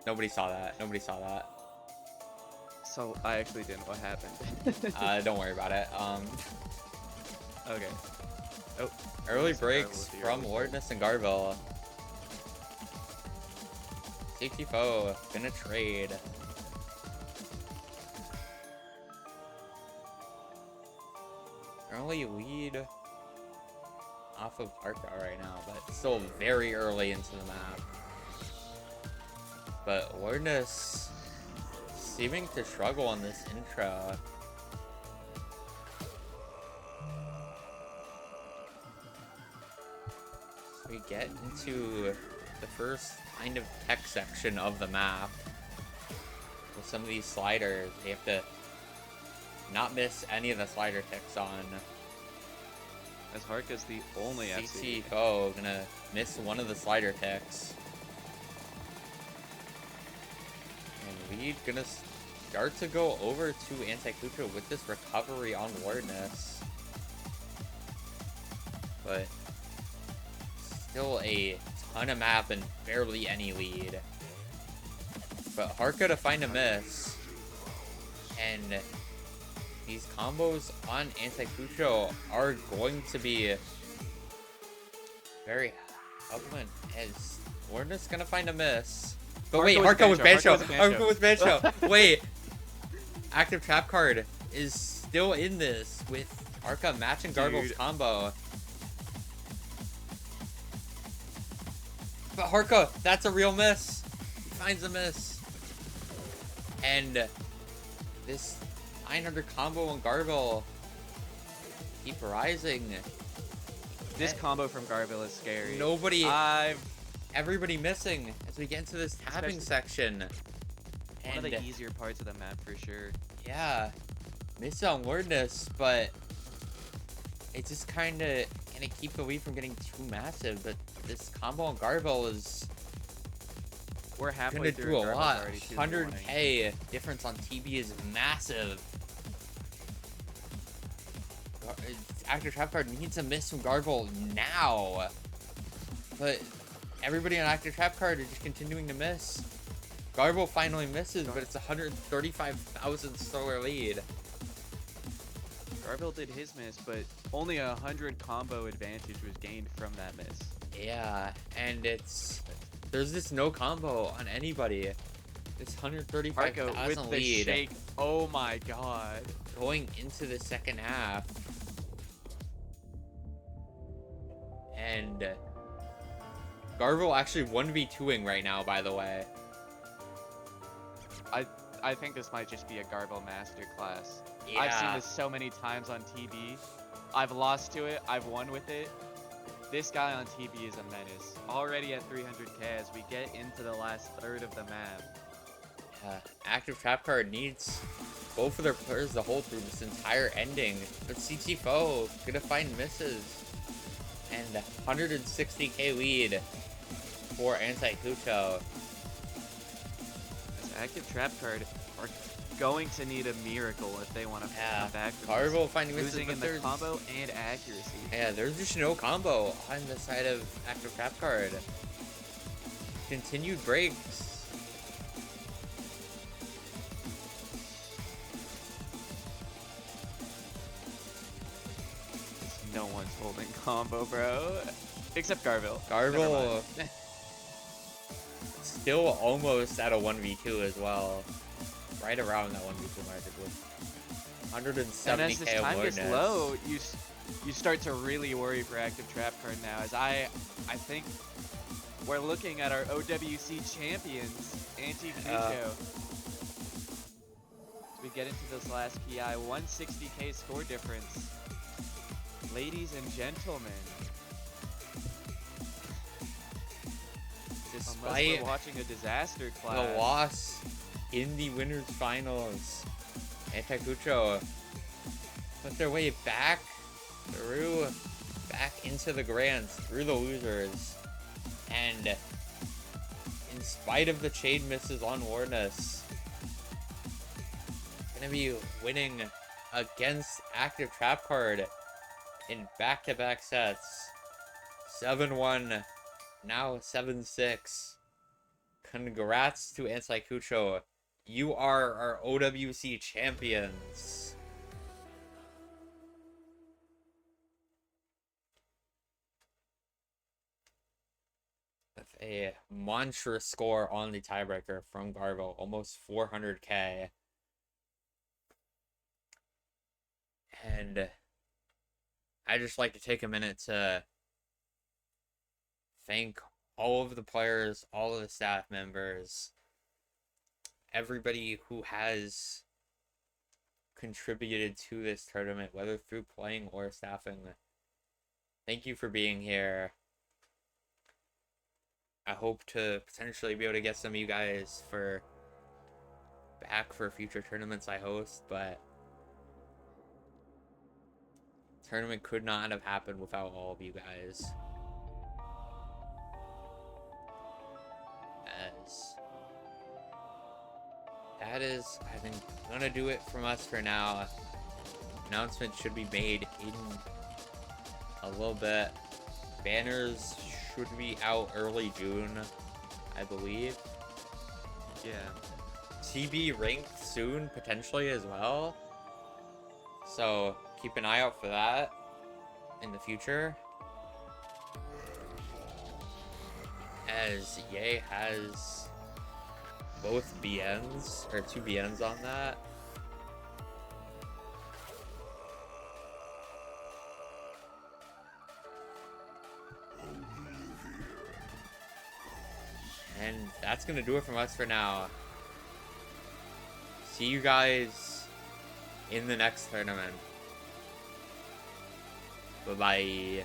Nobody saw that. Nobody saw that. So I actually didn't. What happened? Don't worry about it. Okay. Oh. Early Missing breaks Garble from here. Lordness and Garville. CT4 gonna trade. Early lead off of Arca right now, but still very early into the map. But Lordness seeming to struggle on this intro. So we get into the first kind of tech section of the map. With some of these sliders, they have to not miss any of the slider techs on. As Harka's the only FC. CT4 gonna miss one of the slider techs. And Lead gonna start to go over to anticucho with this recovery on Lordness. But still a ton of map and barely any lead. But Harka to find a miss. And these combos on anticucho are going to be very helpful as Lordness gonna find a miss. But wait, Harka with Bancho. Harka with Bancho. Wait. Active trap card is still in this with Harka matching Gargle's combo. But Harka, that's a real miss. He finds a miss. And this 900 combo on Gargle keep rising. This combo from Garville is scary. Everybody missing as we get into this tapping section. One of the easier parts of the map for sure. Yeah, miss on Lordness, but it just kind of gonna keep the lead from getting too massive. But this combo on Garville is we're halfway gonna through do a Garville's lot. already 2-1. 100k difference on TB is massive. Active trap card needs a miss from Garville now, but everybody on active trap card is just continuing to miss. Garville finally misses, but it's 135,000 solar lead. Garville did his miss, but only 100 combo advantage was gained from that miss. Yeah, and there's this no combo on anybody. This 135,000 with the lead shake. Oh my god. going into the second half. And Garville actually 1v2ing right now, by the way. I think this might just be a Garville masterclass. Yeah. I've seen this so many times on TB. I've lost to it. I've won with it. This guy on TV is a menace. Already at 300k as we get into the last third of the map. Active Trap Card needs both of their players to hold through this entire ending. But CT Foe gonna find misses. And 160k lead for anticucho. This Active Trap Card are going to need a miracle if they want to come back from Carvo finding misses, losing but in the there's combo and accuracy. Yeah, there's just no combo on the side of Active Trap Card. Continued breaks. No one's holding combo, bro. Except Garville. Garville still almost at a 1v2 as well. Right around that 1v2 mark with 170k and as this time awareness. gets low, you start to really worry for Active Trap Card now, as I think we're looking at our OWC champions, anticucho. As we get into this last PI, 160k score difference. Ladies and gentlemen, unless Despite we're watching a disaster clash, the loss in the winners finals, anticucho put their way back into the grands through the losers, and in spite of the chain misses on Warness, gonna be winning against Active Trap Card in back-to-back sets. 7-1, now 7-6. Congrats to anticucho. You are our OWC champions. With a monstrous score on the tiebreaker from Garvo, almost 400k. And I'd just like to take a minute to thank all of the players, all of the staff members, everybody who has contributed to this tournament, whether through playing or staffing. Thank you for being here. I hope to potentially be able to get some of you guys back for future tournaments I host, but tournament could not have happened without all of you guys. As that is, I think, gonna do it from us for now. Announcement should be made in a little bit. Banners should be out early June, I believe. Yeah. TB ranked soon, potentially as well. So keep an eye out for that in the future. As Ye has both BNs, or 2 BNs on that. And that's gonna do it from us for now. See you guys in the next tournament. Bye-bye.